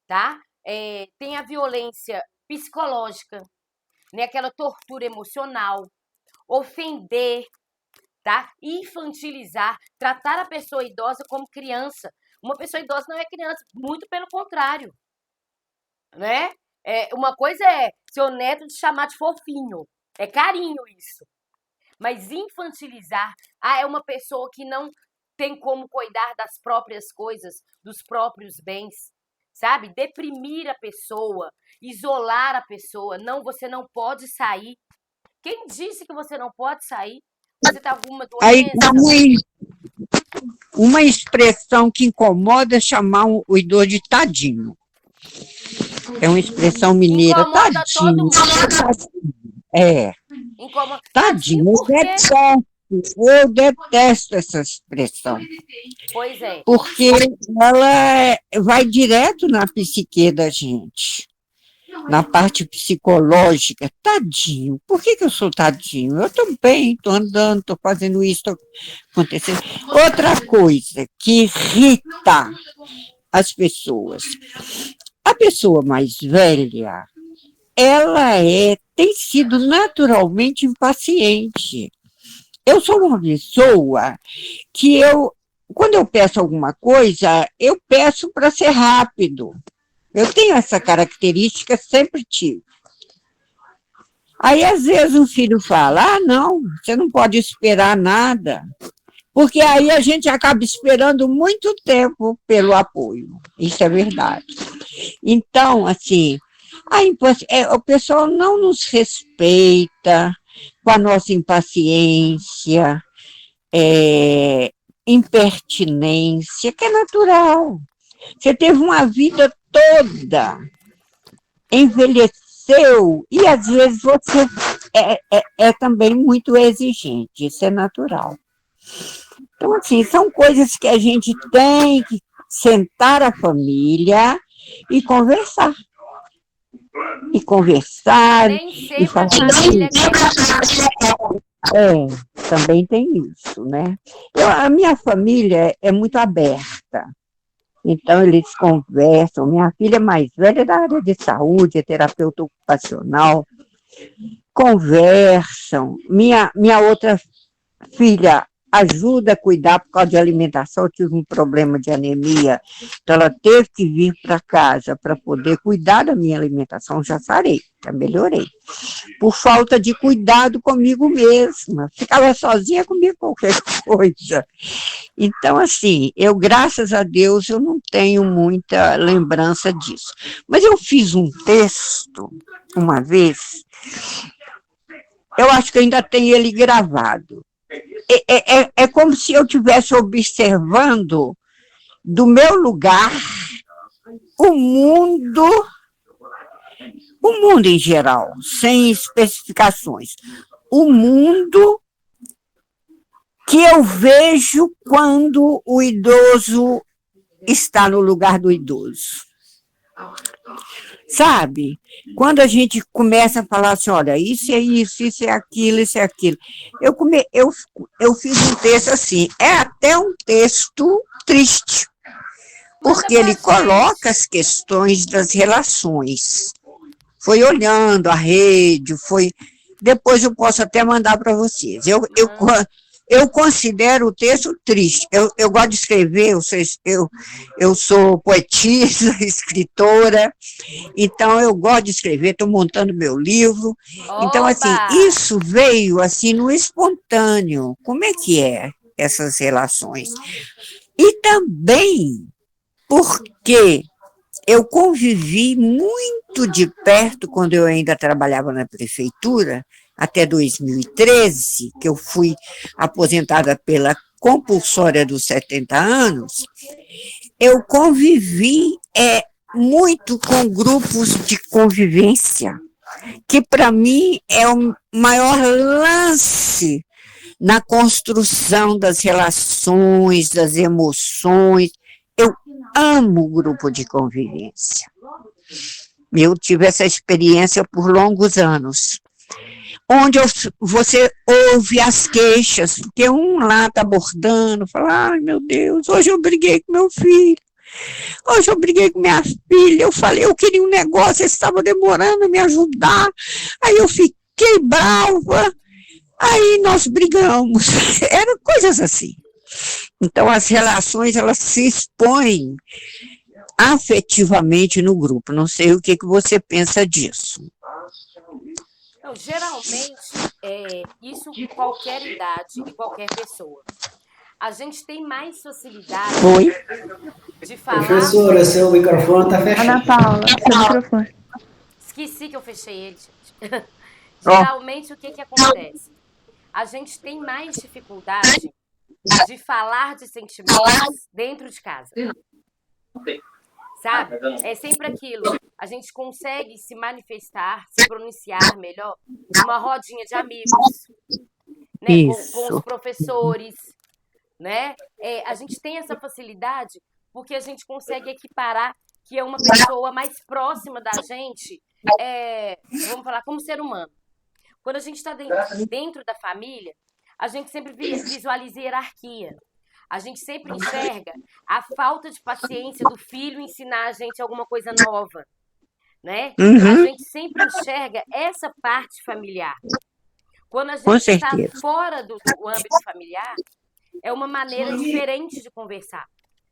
tá? Tem a violência psicológica, né? Aquela tortura emocional, ofender, tá? Infantilizar, tratar a pessoa idosa como criança. Uma pessoa idosa não é criança, muito pelo contrário, né? Uma coisa é seu neto te chamar de fofinho, é carinho isso. Mas infantilizar, é uma pessoa que não tem como cuidar das próprias coisas, dos próprios bens, sabe? Deprimir a pessoa, isolar a pessoa. Não, você não pode sair. Quem disse que você não pode sair? Você tem alguma Aí doença? dá uma expressão que incomoda é chamar o idoso de tadinho. É uma expressão mineira, Incomoda todo tadinho. É, Incomoda. tadinho. Por quê? Eu detesto essa expressão, Pois é. porque ela vai direto na psique da gente, na parte psicológica. Tadinho. Por que eu sou tadinho? Eu estou bem, estou andando, estou fazendo isso, estou acontecendo. Outra coisa que irrita as pessoas. A pessoa mais velha, ela tem sido naturalmente impaciente. Eu sou uma pessoa que quando eu peço alguma coisa, eu peço para ser rápido. Eu tenho essa característica, sempre tive. Aí, às vezes, um filho fala, não, você não pode esperar nada, porque aí a gente acaba esperando muito tempo pelo apoio. Isso é verdade. Então, assim, o pessoal não nos respeita com a nossa impaciência, impertinência, que é natural. Você teve uma vida toda, envelheceu, e às vezes você é também muito exigente, isso é natural. Então, assim, são coisas que a gente tem que sentar a família e conversar. Nem E sempre a falar família quer. também tem isso, né? A minha família é muito aberta. Então, eles conversam. Minha filha mais velha é da área de saúde, é terapeuta ocupacional. Conversam. Minha outra filha ajuda a cuidar por causa de alimentação. Eu tive um problema de anemia, então ela teve que vir para casa para poder cuidar da minha alimentação. Já sarei, já melhorei. Por falta de cuidado comigo mesma. Ficava sozinha comigo qualquer coisa. Então, assim, graças a Deus, eu não tenho muita lembrança disso. Mas eu fiz um texto, uma vez, eu acho que ainda tenho ele gravado. É como se eu estivesse observando, do meu lugar, o mundo em geral, sem especificações. O mundo que eu vejo quando o idoso está no lugar do idoso. Sabe? Quando a gente começa a falar assim, olha, isso é isso, isso é aquilo, isso é aquilo. Eu fiz um texto assim, é até um texto triste, porque ele coloca as questões das relações. Foi olhando a rede, depois eu posso até mandar para vocês. Eu considero o texto triste. Eu gosto de escrever, eu sou poetisa, escritora, então eu gosto de escrever, estou montando meu livro. Oba! Então, assim, isso veio assim no espontâneo. Como é que é essas relações? E também porque eu convivi muito de perto, quando eu ainda trabalhava na prefeitura, até 2013, que eu fui aposentada pela compulsória dos 70 anos, eu convivi muito com grupos de convivência, que para mim é o maior lance na construção das relações, das emoções. Eu amo o grupo de convivência. Eu tive essa experiência por longos anos, onde você ouve as queixas, porque um lá está abordando, fala, ai meu Deus, hoje eu briguei com meu filho, hoje eu briguei com minha filha, eu falei, eu queria um negócio, eles estavam demorando a me ajudar, aí eu fiquei brava, aí nós brigamos, eram coisas assim. Então, as relações, elas se expõem afetivamente no grupo. Não sei o que você pensa disso. Não, geralmente, isso em qualquer idade e qualquer pessoa. A gente tem mais facilidade de falar... Professora, seu microfone está fechado. Ana Paula, seu microfone. Esqueci que eu fechei ele, gente. Geralmente, o que acontece? A gente tem mais dificuldade de falar de sentimentos dentro de casa. Sabe? É sempre aquilo. A gente consegue se manifestar, se pronunciar melhor numa rodinha de amigos, né? Com os professores, né? A gente tem essa facilidade porque a gente consegue equiparar que é uma pessoa mais próxima da gente, vamos falar, como ser humano. Quando a gente está dentro da família, a gente sempre visualiza hierarquia. A gente sempre enxerga a falta de paciência do filho ensinar a gente alguma coisa nova, né? A gente sempre enxerga essa parte familiar. Quando a gente está fora do âmbito familiar, é uma maneira diferente de conversar,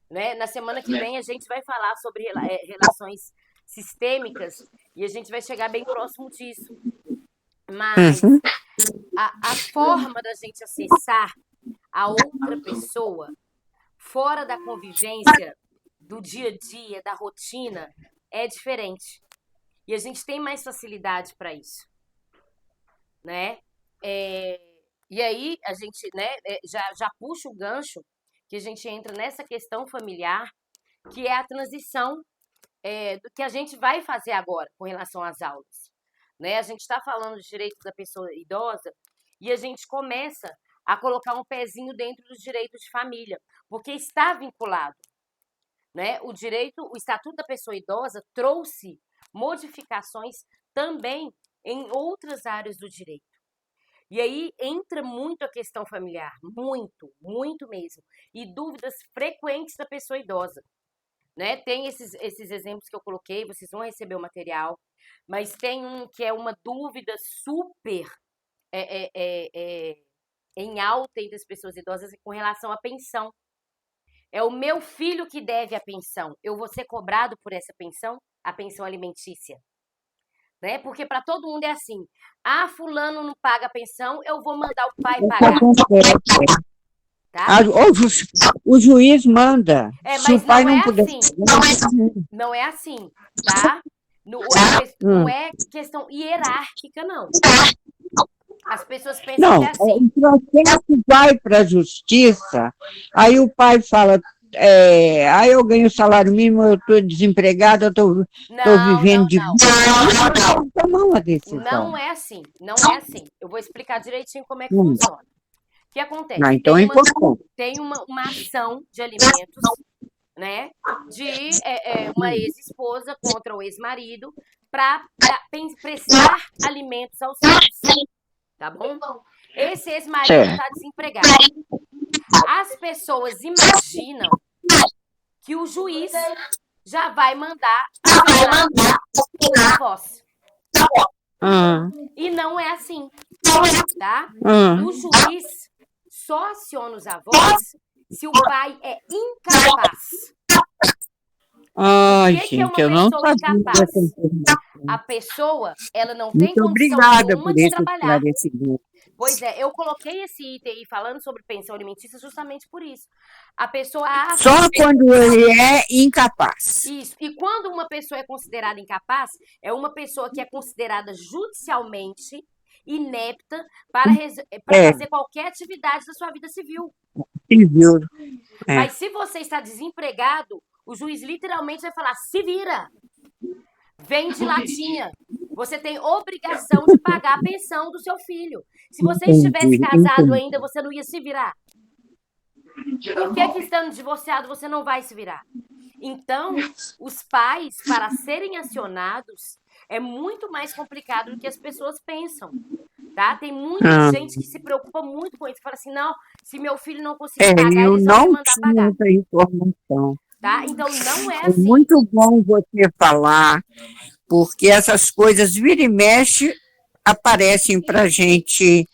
né? Na semana que vem a gente vai falar sobre relações sistêmicas e a gente vai chegar bem próximo disso. Mas a forma da gente acessar a outra pessoa fora da convivência, do dia a dia, da rotina, é diferente. E a gente tem mais facilidade para isso, né? E aí a gente, né, já puxa o gancho que a gente entra nessa questão familiar, que é a transição do que a gente vai fazer agora com relação às aulas. Né? A gente está falando de direitos da pessoa idosa e a gente começa a colocar um pezinho dentro dos direitos de família, porque está vinculado, né? O Estatuto da Pessoa Idosa trouxe modificações também em outras áreas do direito. E aí entra muito a questão familiar, muito, muito mesmo, e dúvidas frequentes da pessoa idosa. Né? Tem esses exemplos que eu coloquei, vocês vão receber o material, mas tem um que é uma dúvida super em alta entre as pessoas idosas com relação à pensão. É o meu filho que deve a pensão. Eu vou ser cobrado por essa pensão? A pensão alimentícia. Né? Porque para todo mundo é assim. Ah, fulano não paga a pensão, eu vou mandar o pai pagar. Tá? O juiz manda. Se o pai não puder. Não é assim, tá? Não é questão hierárquica, não. As pessoas pensam que é assim. O processo vai para a justiça, aí o pai fala, eu ganho salário mínimo, eu estou desempregado, eu estou vivendo de... Não tomar uma decisão. Não é assim, não é assim. Eu vou explicar direitinho como é que funciona. O que acontece? Então tem uma ação de alimentos, né, de uma ex-esposa contra o ex-marido para prestar alimentos aos filhos, tá bom? Esse ex-marido está desempregado. As pessoas imaginam que o juiz já vai mandar o divórcio. E não é assim, tá? O juiz só aciona os avós se o pai é incapaz. Ai, o que gente, é eu uma não pessoa sabia incapaz? dessa informação. A pessoa, ela não tem Muito condição obrigada nenhuma por de esse trabalhar. esclarecimento. Pois é, eu coloquei esse item aí falando sobre pensão alimentícia justamente por isso. A pessoa acha... Só quando ele é incapaz. Isso. E quando uma pessoa é considerada incapaz, é uma pessoa que é considerada judicialmente inepta para É, fazer qualquer atividade da sua vida civil. civil. É. Mas se você está desempregado, o juiz literalmente vai falar: se vira, vende latinha. Você tem obrigação de pagar a pensão do seu filho. Se você estivesse casado Entendi. ainda, você não ia se virar. Por que estando divorciado você não vai se virar? Então, os pais, para serem acionados, é muito mais complicado do que as pessoas pensam. Tá? Tem muita gente que se preocupa muito com isso. Fala assim: não, se meu filho não conseguir pagar, Eu eles vão me não mandar tinha pagar. essa informação. Tá? Então, não é É assim. muito bom você falar, porque essas coisas vira e mexe aparecem para gente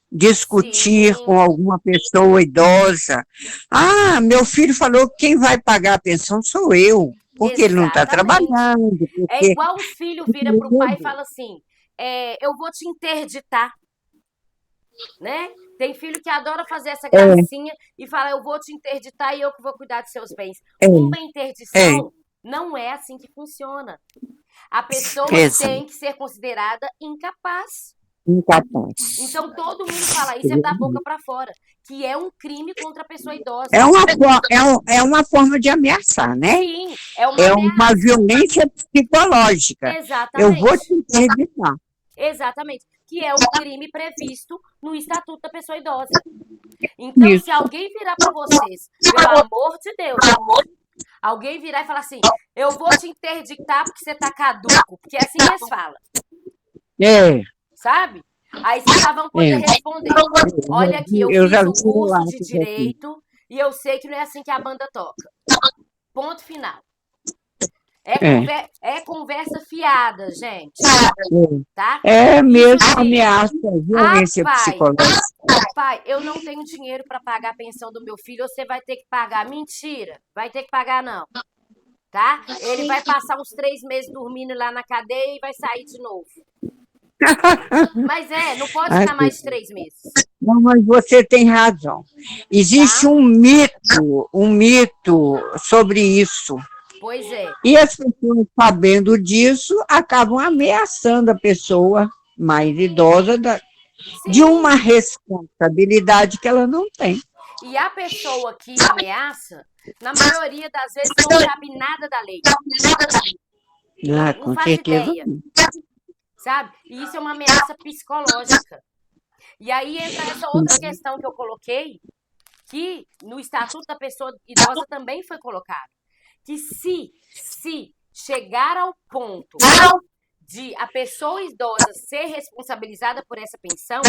discutir Sim, com alguma pessoa idosa. Ah, meu filho falou que quem vai pagar a pensão sou eu, porque ele não está exatamente. trabalhando, É porque... igual o filho vira pro pai e fala assim: eu vou te interditar. Né? Tem filho que adora fazer essa gracinha e fala: eu vou te interditar e eu que vou cuidar dos seus bens. Uma interdição não é assim que funciona. A pessoa tem que ser considerada incapaz. Incapaz. Então todo mundo fala isso da boca para fora, que é um crime contra a pessoa idosa. É uma forma de ameaçar, né? Sim, é uma É ameaça. uma violência psicológica. Exatamente. Eu vou te interditar. Exatamente. Que é um crime previsto no Estatuto da Pessoa Idosa. Então, Isso. se alguém virar para vocês, pelo amor de Deus, alguém virar e falar assim: eu vou te interditar porque você tá caduco, porque é assim que eles falam. Sabe? Aí vocês já vão poder responder: olha aqui, eu fiz o curso de direito e eu sei que não é assim que a banda toca. Ponto final. É conversa fiada, gente. Tá? É mesmo Isso, ameaça, violência psicológica. Pai, eu não tenho dinheiro para pagar a pensão do meu filho, você vai ter que pagar. Mentira, vai ter que pagar não. Tá? Ele vai passar uns 3 meses dormindo lá na cadeia e vai sair de novo. Mas não pode ficar mais de 3 meses. Não, mas você tem razão. Existe um mito sobre isso. Pois é. E as pessoas, sabendo disso, acabam ameaçando a pessoa mais idosa de uma responsabilidade que ela não tem. E a pessoa que ameaça, na maioria das vezes, não sabe nada da lei. Com certeza. Ideia. Sabe? E isso é uma ameaça psicológica. E aí entra essa outra questão que eu coloquei, que no Estatuto da Pessoa Idosa também foi colocado. Que se chegar ao ponto de a pessoa idosa ser responsabilizada por essa pensão,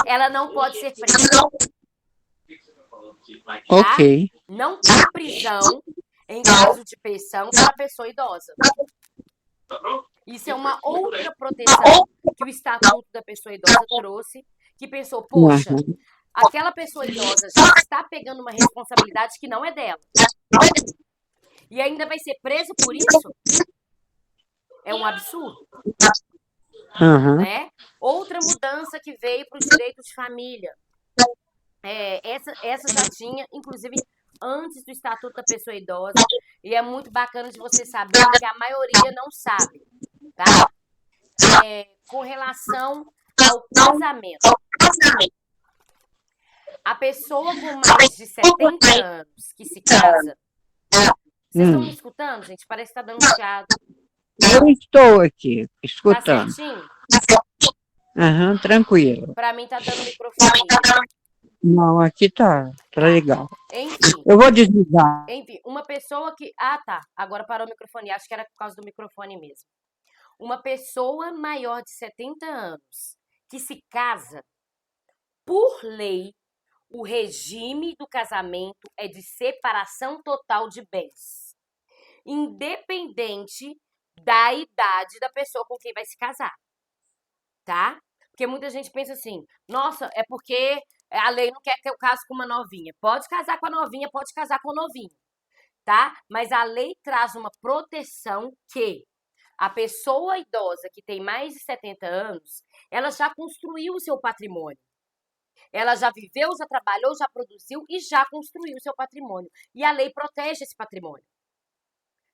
ela não pode ser presa. Tá? Ok. Não tem prisão em caso de pensão para a pessoa idosa. Isso é uma outra proteção que o Estatuto da Pessoa Idosa trouxe, que pensou: poxa, aquela pessoa idosa já está pegando uma responsabilidade que não é dela. E ainda vai ser preso por isso? É um absurdo. Né? Outra mudança que veio para os direitos de família. Essa já tinha, inclusive, antes do Estatuto da Pessoa Idosa. E é muito bacana de vocês saberem que a maioria não sabe. Tá? Com relação ao casamento. A pessoa com mais de 70 anos que se casa. Vocês estão me escutando, gente? Parece que está dando chiado. Eu estou aqui, escutando. Tá certinho? Tranquilo. Para mim tá dando microfone. Não, aqui tá legal. Enfim. Eu vou desligar. Enfim, uma pessoa que... Ah, tá. Agora parou o microfone. Acho que era por causa do microfone mesmo. Uma pessoa maior de 70 anos que se casa, por lei, o regime do casamento é de separação total de bens. Independente da idade da pessoa com quem vai se casar. Tá? Porque muita gente pensa assim: nossa, é porque a lei não quer que eu case com uma novinha. Pode casar com a novinha, pode casar com o novinho. Tá? Mas a lei traz uma proteção que a pessoa idosa que tem mais de 70 anos, ela já construiu o seu patrimônio. Ela já viveu, já trabalhou, já produziu e já construiu o seu patrimônio. E a lei protege esse patrimônio.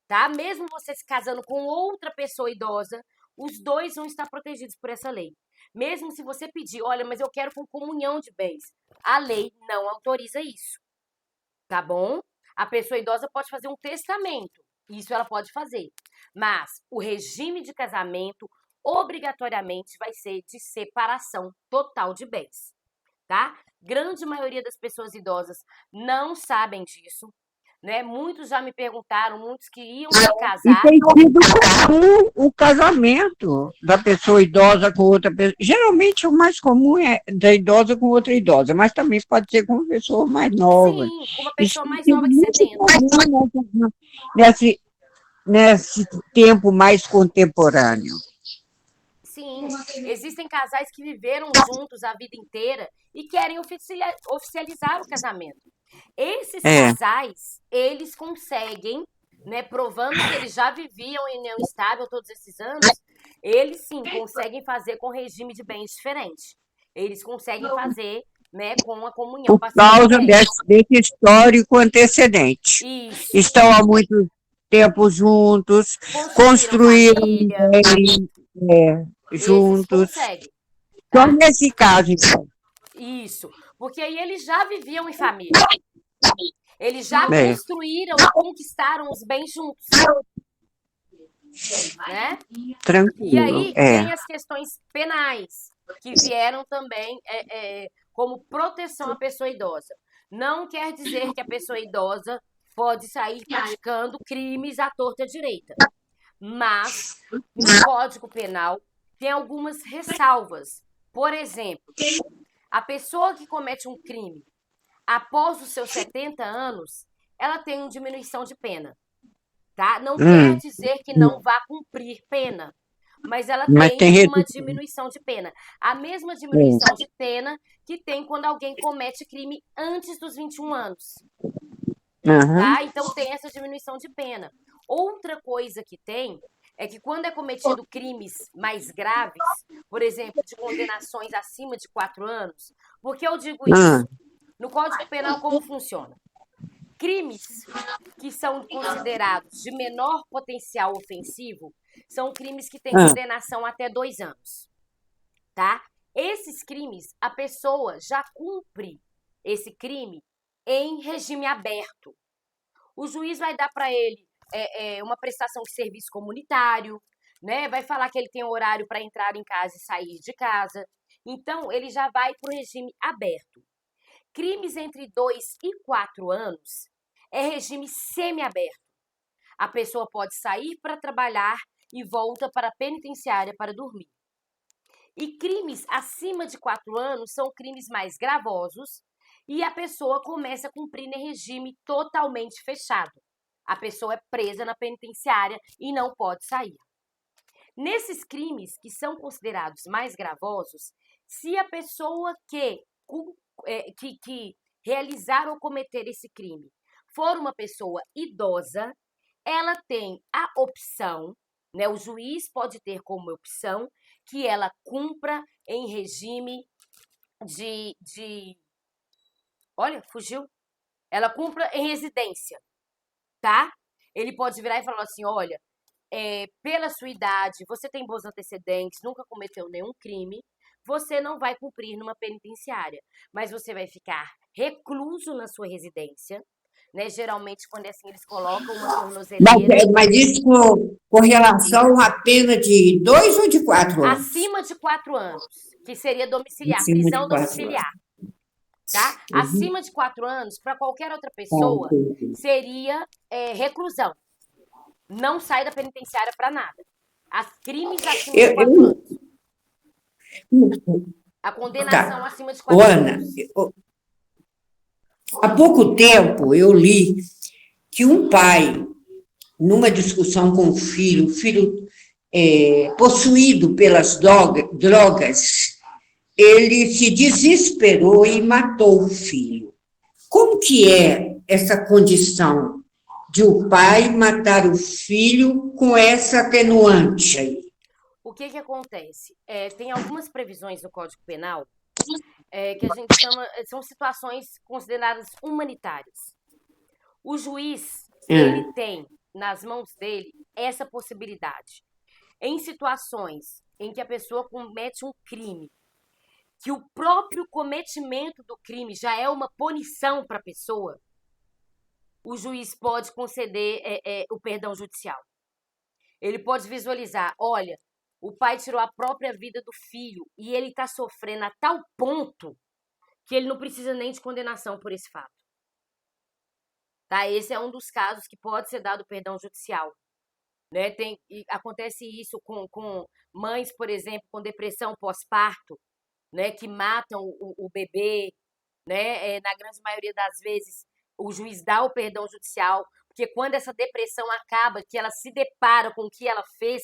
Tá? Mesmo você se casando com outra pessoa idosa, os dois vão estar protegidos por essa lei. Mesmo se você pedir, olha, mas eu quero com comunhão de bens, a lei não autoriza isso, tá bom? A pessoa idosa pode fazer um testamento, isso ela pode fazer, mas o regime de casamento obrigatoriamente vai ser de separação total de bens, tá? Grande maioria das pessoas idosas não sabem disso, né? Muitos já me perguntaram, muitos que iam se E casar. tem sido comum o casamento da pessoa idosa com outra pessoa. Geralmente o mais comum é da idosa com outra idosa, mas também pode ser com uma pessoa mais nova. Sim, com uma Isso pessoa tem mais sido nova que muito 70. comum nesse tempo mais contemporâneo. Sim, existem casais que viveram juntos a vida inteira e querem oficializar o casamento. Esses casais, eles conseguem, né, provando que eles já viviam em união estável todos esses anos, eles sim conseguem fazer com regime de bens diferente. Eles conseguem fazer, né, com a comunhão Por causa desse histórico antecedente. Isso. Estão há muito tempo juntos, construíram juntos. Só nesse caso, então. Isso, porque aí eles já viviam em família. Eles já construíram e conquistaram os bens juntos. Né? Tranquilo. E aí tem as questões penais, que vieram também como proteção à pessoa idosa. Não quer dizer que a pessoa idosa pode sair praticando crimes à torta e à direita. Mas, no Código Penal, tem algumas ressalvas. Por exemplo, a pessoa que comete um crime após os seus 70 anos, ela tem uma diminuição de pena. Tá? Não quer dizer que não vá cumprir pena, mas ela tem uma diminuição de pena. A mesma diminuição de pena que tem quando alguém comete crime antes dos 21 anos. Tá? Então tem essa diminuição de pena. Outra coisa que tem é que quando é cometido crimes mais graves, por exemplo, de condenações acima de 4 anos, por que eu digo isso? No Código Penal, como funciona? Crimes que são considerados de menor potencial ofensivo são crimes que têm condenação até 2 anos. Tá? Esses crimes, a pessoa já cumpre esse crime em regime aberto. O juiz vai dar para ele uma prestação de serviço comunitário, né? Vai falar que ele tem horário para entrar em casa e sair de casa. Então, ele já vai para o regime aberto. Crimes entre 2 e 4 anos é regime semiaberto. A pessoa pode sair para trabalhar e volta para a penitenciária para dormir. E crimes acima de 4 anos são crimes mais gravosos e a pessoa começa a cumprir em regime totalmente fechado. A pessoa é presa na penitenciária e não pode sair. Nesses crimes que são considerados mais gravosos, se a pessoa que realizar ou cometer esse crime for uma pessoa idosa, ela tem a opção, né? O juiz pode ter como opção que ela cumpra em regime olha, fugiu. Ela cumpra em residência, tá? Ele pode virar e falar assim, olha, pela sua idade, você tem bons antecedentes, nunca cometeu nenhum crime, você não vai cumprir numa penitenciária, mas você vai ficar recluso na sua residência, né? Geralmente, quando é assim, eles colocam uma tornozeleira. Mas isso com relação à pena de 2 ou de 4 anos? Acima de 4 anos, que seria domiciliar, prisão domiciliar. Tá? Acima de 4 anos, para qualquer outra pessoa, seria reclusão. Não sai da penitenciária para nada. As crimes acima de 4 anos. A condenação acima de 4 anos. Há pouco tempo eu li que um pai, numa discussão com o filho possuído pelas drogas, ele se desesperou e matou o filho. Como que é essa condição de o pai matar o filho com essa atenuante aí? O que acontece? Tem algumas previsões no Código Penal que a gente chama, são situações consideradas humanitárias. O juiz, ele tem nas mãos dele essa possibilidade. em situações em que a pessoa comete um crime, que o próprio cometimento do crime já é uma punição para a pessoa, o juiz pode conceder o perdão judicial. Ele pode visualizar, olha, o pai tirou a própria vida do filho e ele está sofrendo a tal ponto que ele não precisa nem de condenação por esse fato. Tá? Esse é um dos casos que pode ser dado perdão judicial. Né? Acontece isso com mães, por exemplo, com depressão pós-parto, né? Que matam o bebê. Né? Na grande maioria das vezes, o juiz dá o perdão judicial, porque quando essa depressão acaba, que ela se depara com o que ela fez,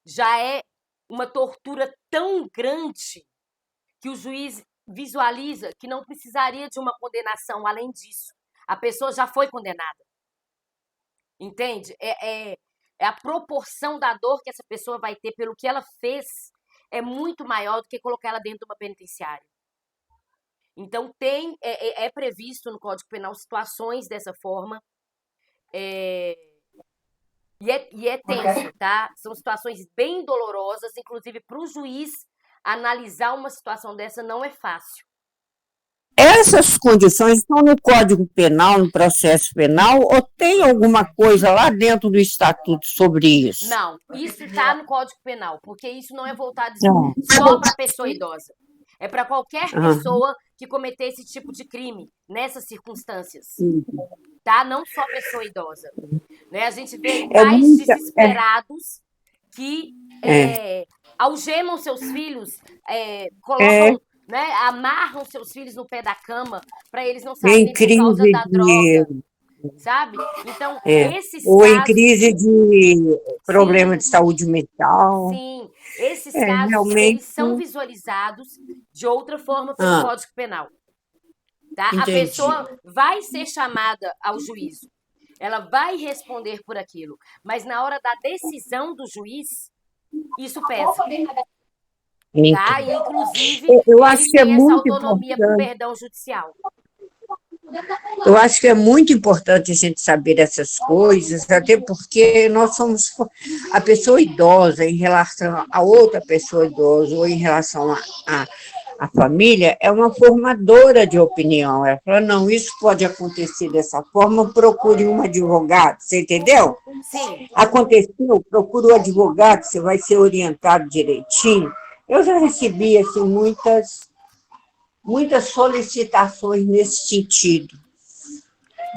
já é uma tortura tão grande que o juiz visualiza que não precisaria de uma condenação além disso. A pessoa já foi condenada. Entende? A proporção da dor que essa pessoa vai ter pelo que ela fez é muito maior do que colocar ela dentro de uma penitenciária. Então, é previsto no Código Penal situações dessa forma. E é tenso, tá? São situações bem dolorosas, inclusive para o juiz analisar uma situação dessa não é fácil. Essas condições estão no Código Penal, no processo penal, ou tem alguma coisa lá dentro do Estatuto sobre isso? Não, isso está no Código Penal, porque isso não é voltado só para a pessoa idosa. É para qualquer pessoa que cometer esse tipo de crime, nessas circunstâncias. Tá? Não só pessoa idosa. Né? A gente vê pais desesperados que algemam seus filhos, colocam, né, amarram seus filhos no pé da cama para eles não saírem por causa da droga. Sabe? Então, esses ou casos... em crise de problema de saúde mental. Sim, esses casos realmente... eles são visualizados de outra forma pelo Código Penal. Tá? A pessoa vai ser chamada ao juízo. Ela vai responder por aquilo. Mas na hora da decisão do juiz, isso pesa. Tá? E, inclusive, eu acho que é essa muito autonomia para o perdão judicial. Eu acho que é muito importante a gente saber essas coisas, até porque nós somos a pessoa idosa em relação a outra pessoa idosa ou em relação à família, é uma formadora de opinião. Ela fala, não, isso pode acontecer dessa forma, procure um advogado, você entendeu? Sim. Aconteceu, procure um advogado, você vai ser orientado direitinho. Eu já recebi assim, muitas solicitações nesse sentido,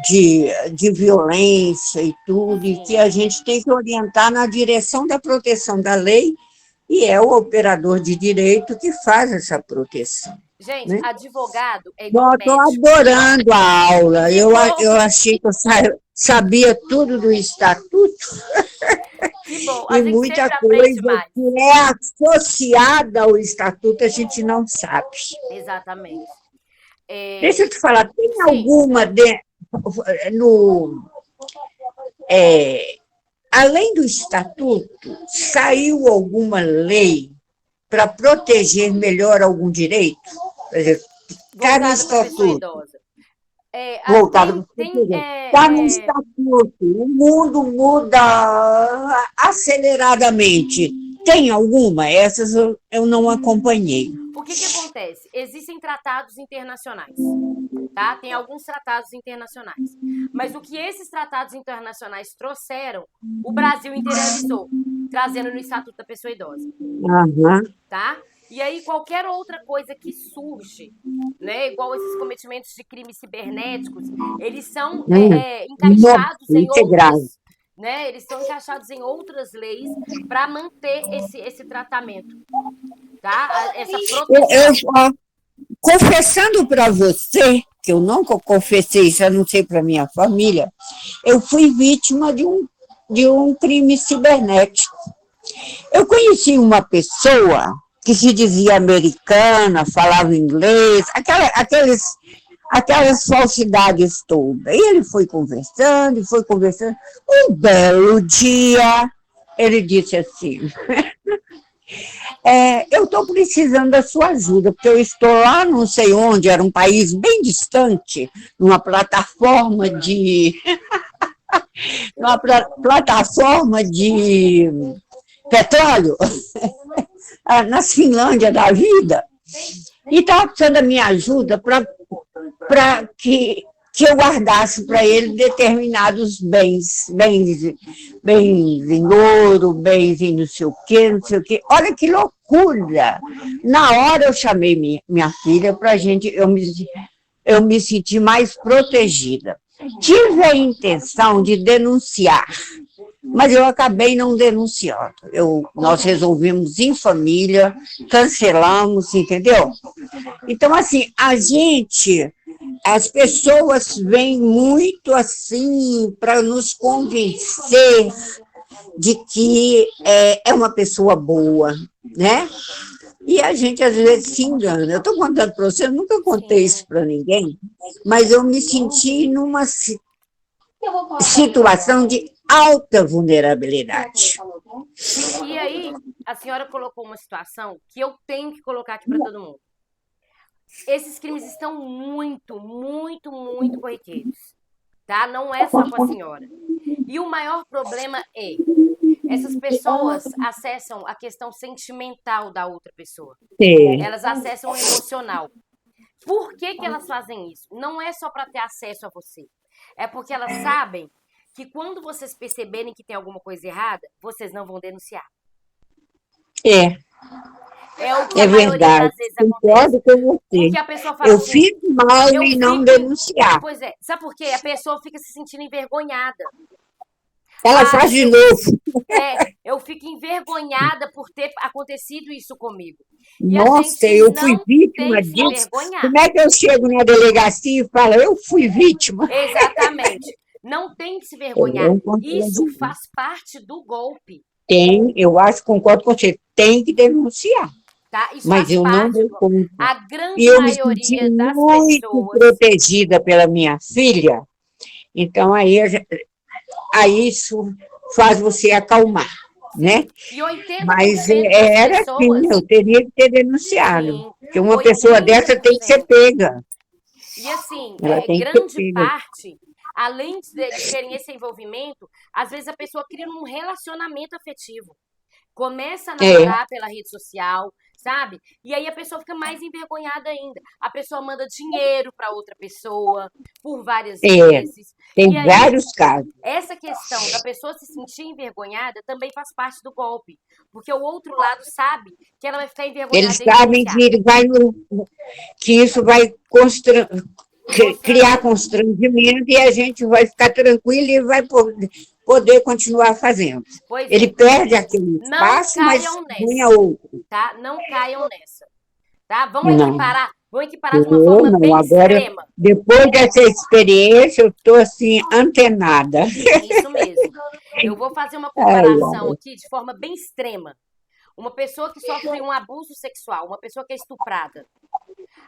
de violência e tudo, e que a gente tem que orientar na direção da proteção da lei, e é o operador de direito que faz essa proteção. Gente, né? Advogado é igual médico. Eu estou adorando a aula, eu achei que eu sabia tudo do Estatuto. Que bom, e muita coisa que é associada ao Estatuto a gente não sabe. Exatamente. Deixa eu te falar, tem alguma além do Estatuto, saiu alguma lei para proteger melhor algum direito? Por exemplo, está no Estatuto. Voltado está no Estatuto. O mundo muda aceleradamente. Tem alguma? Essas eu não acompanhei. O que acontece? Existem tratados internacionais, tá? Tem alguns tratados internacionais. Mas o que esses tratados internacionais trouxeram, o Brasil interiorizou, trazendo no Estatuto da Pessoa Idosa. Tá? E aí, qualquer outra coisa que surge, né, igual esses cometimentos de crimes cibernéticos, eles são encaixados em outras, né, eles são encaixados em outras leis para manter esse tratamento, tá? Essa proteção. Confessando para você, que eu nunca confessei isso, a não ser para minha família, eu fui vítima de um crime cibernético. Eu conheci uma pessoa que se dizia americana, falava inglês, aquelas falsidades todas. E ele foi conversando. Um belo dia, ele disse assim, eu estou precisando da sua ajuda, porque eu estou lá não sei onde, era um país bem distante, numa plataforma de petróleo, nas Finlândia da vida, e estava precisando da minha ajuda para que eu guardasse para ele determinados bens em ouro, bens em não sei o quê, não sei o quê. Olha que loucura! Na hora eu chamei minha filha para eu me sentir mais protegida. Tive a intenção de denunciar, mas eu acabei não denunciando. Nós resolvimos em família, cancelamos, entendeu? Então, assim, as pessoas vêm muito assim para nos convencer de que é uma pessoa boa, né? E a gente, às vezes, se engana. Eu estou contando para você, eu nunca contei isso para ninguém, mas eu me senti numa situação de alta vulnerabilidade. E aí, a senhora colocou uma situação que eu tenho que colocar aqui para todo mundo. Esses crimes estão muito, muito, muito corriqueiros, tá? Não é só com a senhora. E o maior problema essas pessoas acessam a questão sentimental da outra pessoa. Sim. Elas acessam o emocional. Por que elas fazem isso? Não é só para ter acesso a você. É porque elas sabem que quando vocês perceberem que tem alguma coisa errada, vocês não vão denunciar. É o que a maioria das vezes acontece. Com você. Porque a pessoa fala eu fico mal e não denunciar. Pois é. Sabe por quê? A pessoa fica se sentindo envergonhada. Ela faz de novo. Eu fico envergonhada por ter acontecido isso comigo. Nossa, eu fui vítima disso. Como é que eu chego na delegacia e falo, eu fui vítima? Exatamente. Não tem que se vergonhar. Isso faz parte do golpe. Eu acho, concordo com você, tem que denunciar. Tá? Isso mas eu não dou conta. A grande e eu maioria me senti das muito pessoas protegida pela minha filha. Então, aí isso faz você acalmar, né? E 80% mas era assim, eu teria que ter denunciado. Sim, porque uma pessoa dessa tem que ser pega. E assim, grande parte, além de terem esse envolvimento, às vezes a pessoa cria um relacionamento afetivo. Começa a namorar pela rede social, sabe? E aí a pessoa fica mais envergonhada ainda. A pessoa manda dinheiro para outra pessoa por várias vezes. Tem vários casos. Essa questão da pessoa se sentir envergonhada também faz parte do golpe. Porque o outro lado sabe que ela vai ficar envergonhada. Eles sabem que isso vai criar constrangimento e a gente vai ficar tranquilo e vai poder continuar fazendo. Ele perde aquele espaço, mas ganha outro. Tá? Não caiam nessa. Tá? Vamos equiparar de uma forma bem extrema. Depois dessa experiência, eu estou assim, antenada. Isso mesmo. Eu vou fazer uma comparação aqui de forma bem extrema. Uma pessoa que sofre um abuso sexual, uma pessoa que é estuprada.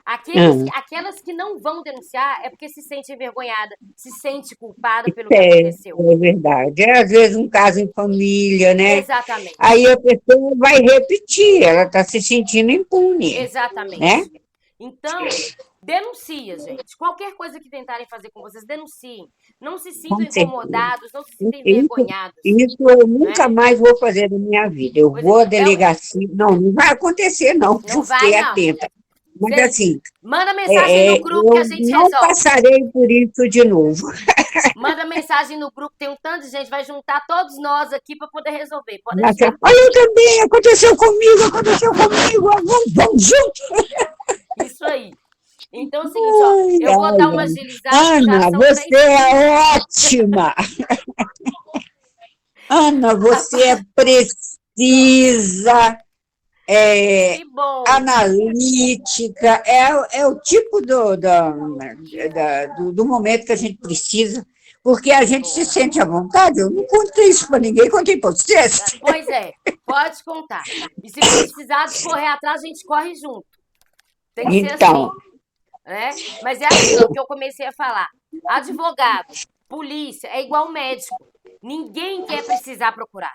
Aquelas que não vão denunciar é porque se sente envergonhada, se sente culpada pelo que aconteceu. É verdade. Às vezes um caso em família, né? Exatamente. Aí a pessoa vai repetir, ela está se sentindo impune. Exatamente. Né? Então, denuncia, gente. Qualquer coisa que tentarem fazer com vocês, denunciem. Não se sintam incomodados, não se sintam envergonhados. Isso eu nunca mais vou fazer na minha vida. Eu vou à delegacia. Não vai acontecer, não. Não vai, não. Atenta. Mas assim. Manda mensagem no grupo que a gente resolve. Não passarei por isso de novo. Manda mensagem no grupo, tem um tanto de gente, vai juntar todos nós aqui para poder resolver. Olha, eu também, aconteceu comigo. Vamos juntos. Isso aí. Então é o seguinte, eu vou dar uma agilizada. Ana, você é ótima. Ana, você é precisa, analítica, é o tipo do momento que a gente precisa, porque a gente se sente à vontade. Eu não contei isso para ninguém, contei para vocês. Pois é, pode contar. E se precisar de correr atrás, a gente corre junto. Tem que ser assim. Né? Mas é aquilo que eu comecei a falar. Advogado, polícia, é igual médico. Ninguém quer precisar procurar.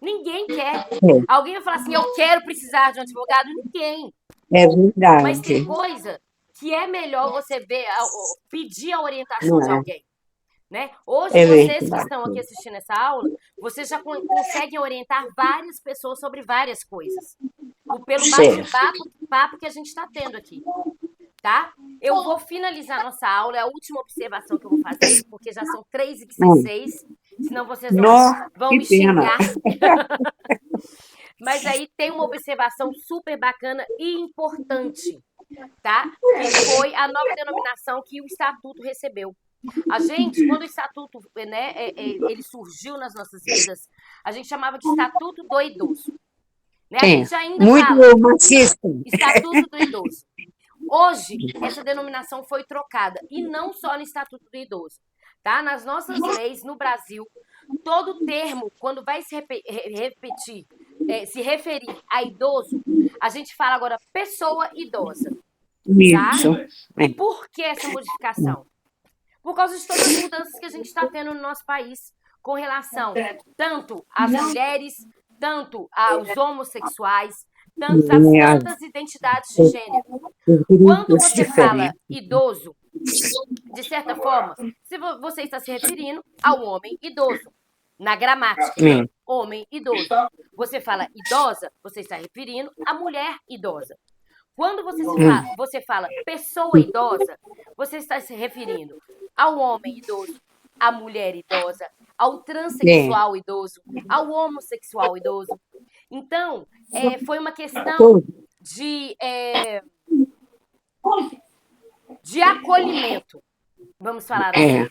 Ninguém quer. Alguém vai falar assim, eu quero precisar de um advogado? Ninguém. É verdade. Mas tem coisa que é melhor você ver, pedir a orientação de alguém. né? Hoje, É vocês que verdade. estão aqui assistindo essa aula, vocês já conseguem orientar várias pessoas sobre várias coisas. Pelo Certo. bate-papo que a gente está tendo aqui, tá? Eu vou finalizar nossa aula, é a última observação que eu vou fazer, porque já são 3h16, senão vocês Nossa, vão que me pena. xingar. Mas aí tem uma observação super bacana e importante, tá? Que foi a nova denominação que o Estatuto recebeu. A gente, quando o Estatuto, né, ele surgiu nas nossas vidas, a gente chamava de Estatuto do Idoso. Né? A gente ainda Muito fala machista. Estatuto do Idoso. Hoje, essa denominação foi trocada, e não só no Estatuto do Idoso. Tá? Nas nossas leis, no Brasil, todo termo, quando vai se repetir, se referir a idoso, a gente fala agora pessoa idosa. Isso. Tá? E por que essa modificação? Por causa de todas as mudanças que a gente está tendo no nosso país com relação tanto às mulheres, tanto aos homossexuais, tanto às tantas identidades de gênero. Quando você fala idoso, de certa forma, se você está se referindo ao homem idoso, na gramática, homem idoso. Você fala idosa, você está referindo à mulher idosa. Quando você fala pessoa idosa, você está se referindo ao homem idoso, à mulher idosa, ao transexual idoso, ao homossexual idoso. Então, foi uma questão de acolhimento, vamos falar assim.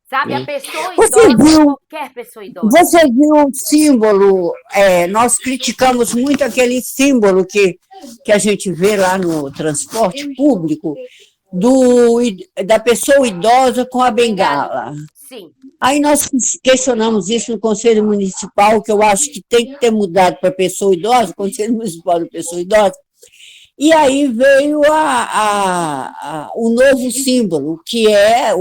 Sabe, a pessoa idosa, qualquer pessoa idosa. Você viu o símbolo, nós criticamos muito aquele símbolo que a gente vê lá no transporte público, da pessoa idosa com a bengala. Sim. Aí nós questionamos isso no Conselho Municipal, que eu acho que tem que ter mudado para pessoa idosa, Conselho Municipal da Pessoa Idosa. E aí veio o novo símbolo, que é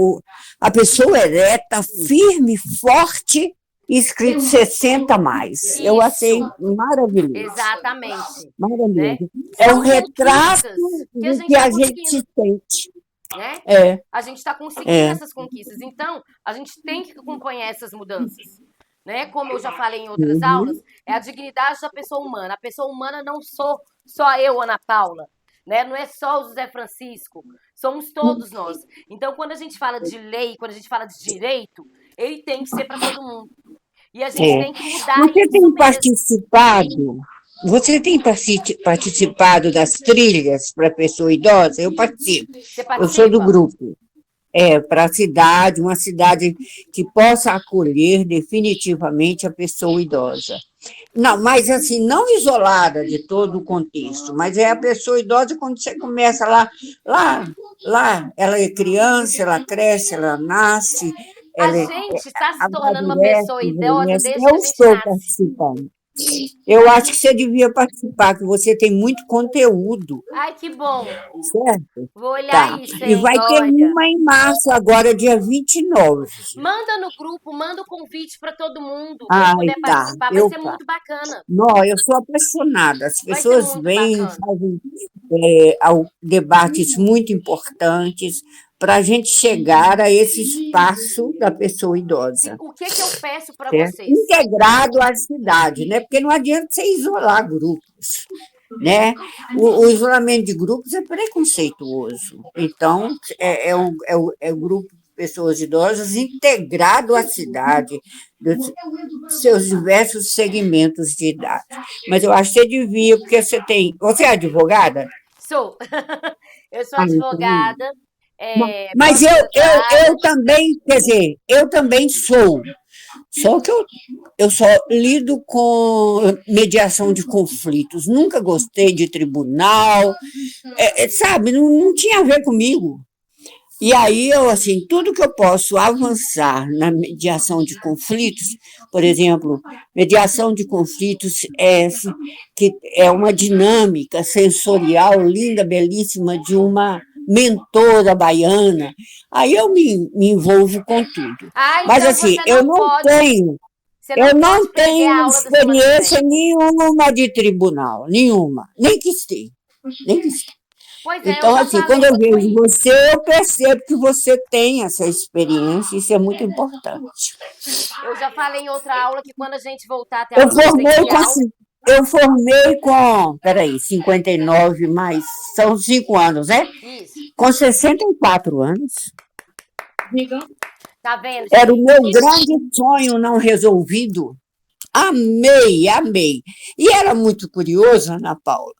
a pessoa ereta, firme, forte, escrito 60 mais. Isso. Eu achei maravilhoso. Exatamente. Maravilhoso. Né? É São um retrato conquistas que a gente sente. Né? A gente está conseguindo essas conquistas. Então, a gente tem que acompanhar essas mudanças. Né? Como eu já falei em outras aulas, é a dignidade da pessoa humana. A pessoa humana não sou só eu, Ana Paula. Né? Não é só o José Francisco. Somos todos nós. Então, quando a gente fala de lei, quando a gente fala de direito, ele tem que ser para todo mundo. E a gente tem que mudar Você tem participado das trilhas para pessoa idosa? Eu participo. Eu sou do grupo. Para a cidade, uma cidade que possa acolher definitivamente a pessoa idosa. Não, mas assim, não isolada de todo o contexto, mas é a pessoa idosa quando você começa lá, ela é criança, ela cresce, ela nasce. A gente está se tornando uma pessoa idosa desde que a gente estou nasce. participando. Eu acho que você devia participar, que você tem muito conteúdo. Ai, que bom. Certo? Vou olhar isso, hein? E vai ter uma em março, agora, dia 29. Manda no grupo, manda o convite para todo mundo. Quem puder participar, vai ser muito bacana. Não, eu sou apaixonada. As pessoas vêm, fazem debates muito importantes para a gente chegar a esse espaço da pessoa idosa. O que eu peço para vocês? Integrado à cidade, né? Porque não adianta você isolar grupos, né? O isolamento de grupos é preconceituoso. Então, é o grupo de pessoas idosas integrado à cidade, dos seus diversos segmentos de idade. Mas eu acho que você devia, porque você é advogada? Sou. Eu sou advogada. Mas eu também, quer dizer, eu também sou. Só que eu só lido com mediação de conflitos. Nunca gostei de tribunal, sabe? Não tinha a ver comigo. E aí, assim, tudo que eu posso avançar na mediação de conflitos, por exemplo, mediação de conflitos que é uma dinâmica sensorial linda, belíssima, de uma mentora baiana, aí eu me envolvo com tudo. Mas assim, eu não tenho experiência nenhuma de tribunal, nenhuma, nem quis ter. Pois é, eu Então, já assim, falei quando eu muito vejo isso. você, eu percebo que você tem essa experiência, isso é muito importante. Eu já falei em outra aula que quando a gente voltar a ter Eu aula presencial, formei com, peraí, 59 mais, são 5 anos, né? isso, Com 64 anos. tá vendo, Era o gente? meu grande sonho não resolvido. Amei, amei. E era muito curioso, Ana Paula,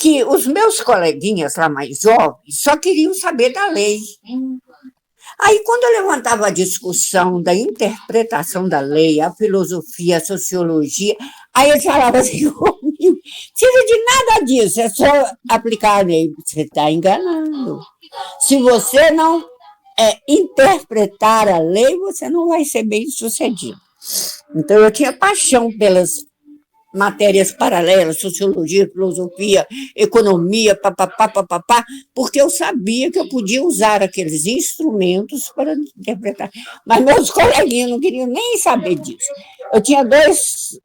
que os meus coleguinhas lá mais jovens só queriam saber da lei. Aí, quando eu levantava a discussão da interpretação da lei, a filosofia, a sociologia, aí eles falavam assim comigo, precisa de nada disso, é só aplicar a lei. Você está enganando. Se você não interpretar a lei, você não vai ser bem sucedido. Então, eu tinha paixão pelas matérias paralelas, sociologia, filosofia, economia, papapá, papapá, porque eu sabia que eu podia usar aqueles instrumentos para interpretar. Mas meus coleguinhas não queriam nem saber disso. Eu tinha 2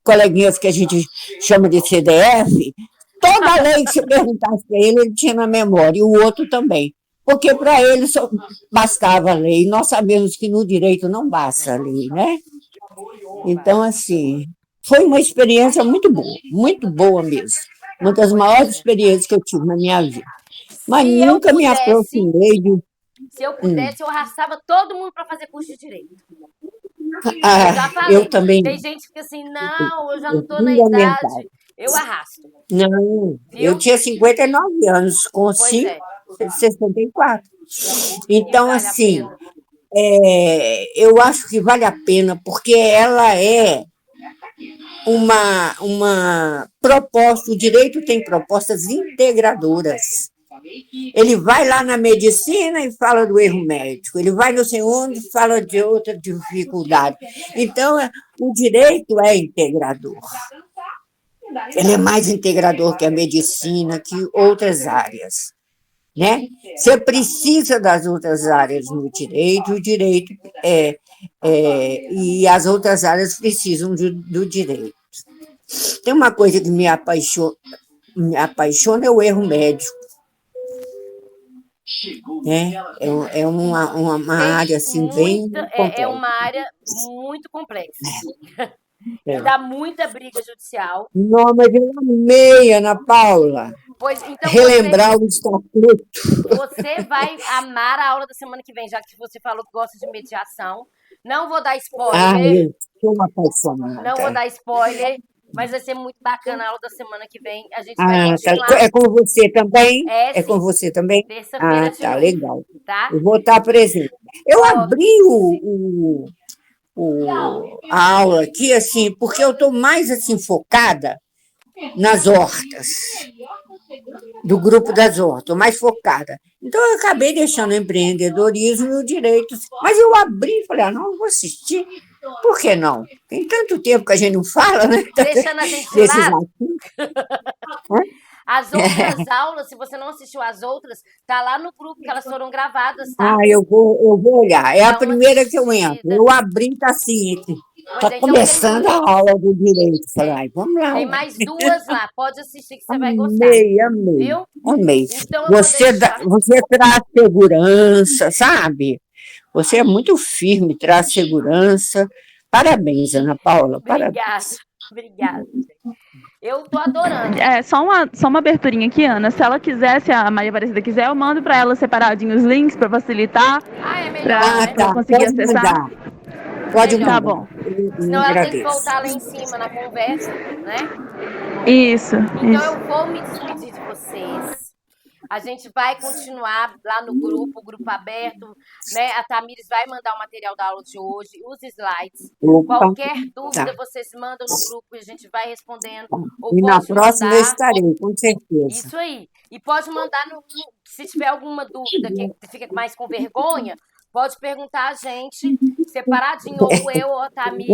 coleguinhas que a gente chama de CDF, toda lei que você perguntasse para ele tinha na memória, e o outro também. Porque para ele só bastava a lei. Nós sabemos que no direito não basta a lei, né? Então, assim, foi uma experiência muito boa mesmo. Uma das maiores experiências que eu tive na minha vida. Mas Se eu nunca me pudesse, aprofundei de. se eu pudesse, eu arrastava todo mundo para fazer curso de direito. Eu já Ah, falei. eu também. Tem gente que fica assim, não, eu já não estou na Fundamental. idade. Eu arrasto. Não, Viu? eu tinha 59 anos, com Pois 5, é. 64. E Então, vale a assim, pena. eu acho que vale a pena, porque ela é uma proposta, o direito tem propostas integradoras. Ele vai lá na medicina e fala do erro médico, ele vai no segundo e fala de outra dificuldade. Então, o direito é integrador. Ele é mais integrador que a medicina, que outras áreas, né? Você precisa das outras áreas no direito, o direito e as outras áreas precisam do direito. Tem uma coisa que me apaixona é o erro médico. Né? É uma área assim, bem complexa. É uma área muito complexa. E dá muita briga judicial. Não, mas eu amei, Ana Paula. Pois, então relembrar o estatuto. Você vai amar a aula da semana que vem, já que você falou que gosta de mediação. Não vou dar spoiler. Eu sou apaixonada. Não vou dar spoiler, mas vai ser muito bacana a aula da semana que vem. A gente vai continuar. Tá. É com você também? É com você também? Terça-feira de novo, legal. Tá? Eu vou estar presente. Eu abri a aula aqui, assim, porque eu estou mais assim, focada nas hortas, do grupo das hortas, mais focada. Então, eu acabei deixando o empreendedorismo e o direito, mas eu abri e falei, não, vou assistir, por que não? Tem tanto tempo que a gente não fala, né? Deixando a gente de lado. As outras aulas, se você não assistiu as outras, tá lá no grupo, que elas foram gravadas, tá? Eu vou olhar. É a primeira que eu entro. Eu abri, tá assim, está começando a aula do direito. Falei, vamos lá. Tem mais 2 lá, pode assistir que você vai gostar. Amei. Viu? Amei. Então, você traz segurança, sabe? Você é muito firme, traz segurança. Parabéns, Ana Paula. Obrigada. Eu tô adorando. Só uma aberturinha aqui, Ana. Se ela quiser, se a Maria Aparecida quiser, eu mando para ela separadinho os links para facilitar. É melhor, pra conseguir acessar. Pode mandar. Tá bom. Senão ela tem que voltar lá em cima na conversa, né? Isso. Então eu vou me despedir de vocês. A gente vai continuar lá no grupo, o grupo aberto, né? A Tamires vai mandar o material da aula de hoje, os slides. Qualquer dúvida, vocês mandam no grupo e a gente vai respondendo. E na próxima eu estarei, com certeza. Isso aí. E pode mandar, se tiver alguma dúvida que fica mais com vergonha, pode perguntar a gente, separadinho, ou eu, ou a Tamires.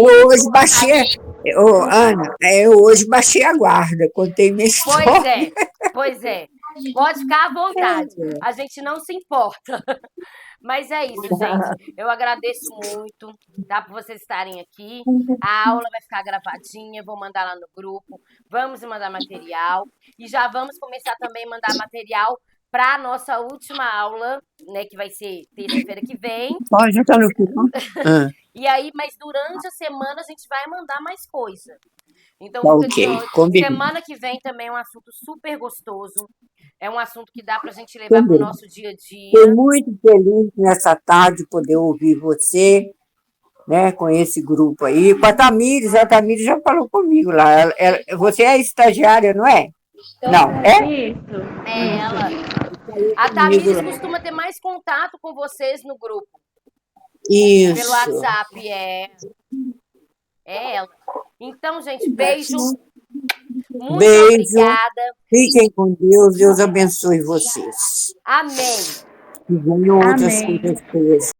Ana, eu hoje baixei a guarda, contei minha história. Pois é. Pode ficar à vontade. A gente não se importa. Mas é isso, gente. Eu agradeço muito, tá, por vocês estarem aqui. A aula vai ficar gravadinha, vou mandar lá no grupo. Vamos mandar material. E já vamos começar também a mandar material para a nossa última aula, né, que vai ser terça-feira que vem. Pode estar no final. E aí, mas durante a semana a gente vai mandar mais coisa. Então, Tá, fica de ok, olho. combinado. Semana que vem também é um assunto super gostoso. É um assunto que dá para a gente levar para o nosso dia a dia. Fiquei muito feliz nessa tarde poder ouvir você, né, com esse grupo aí. Com a Tamires já falou comigo lá. Você é estagiária, não é? Não, é? Isso. É ela. A Tamires costuma ter mais contato com vocês no grupo. Isso. Pelo WhatsApp, é ela. Então, gente, beijo. Muito Beijo. obrigada. Fiquem com Deus. Deus abençoe vocês. Amém. E venham outras Amém. coisas boas.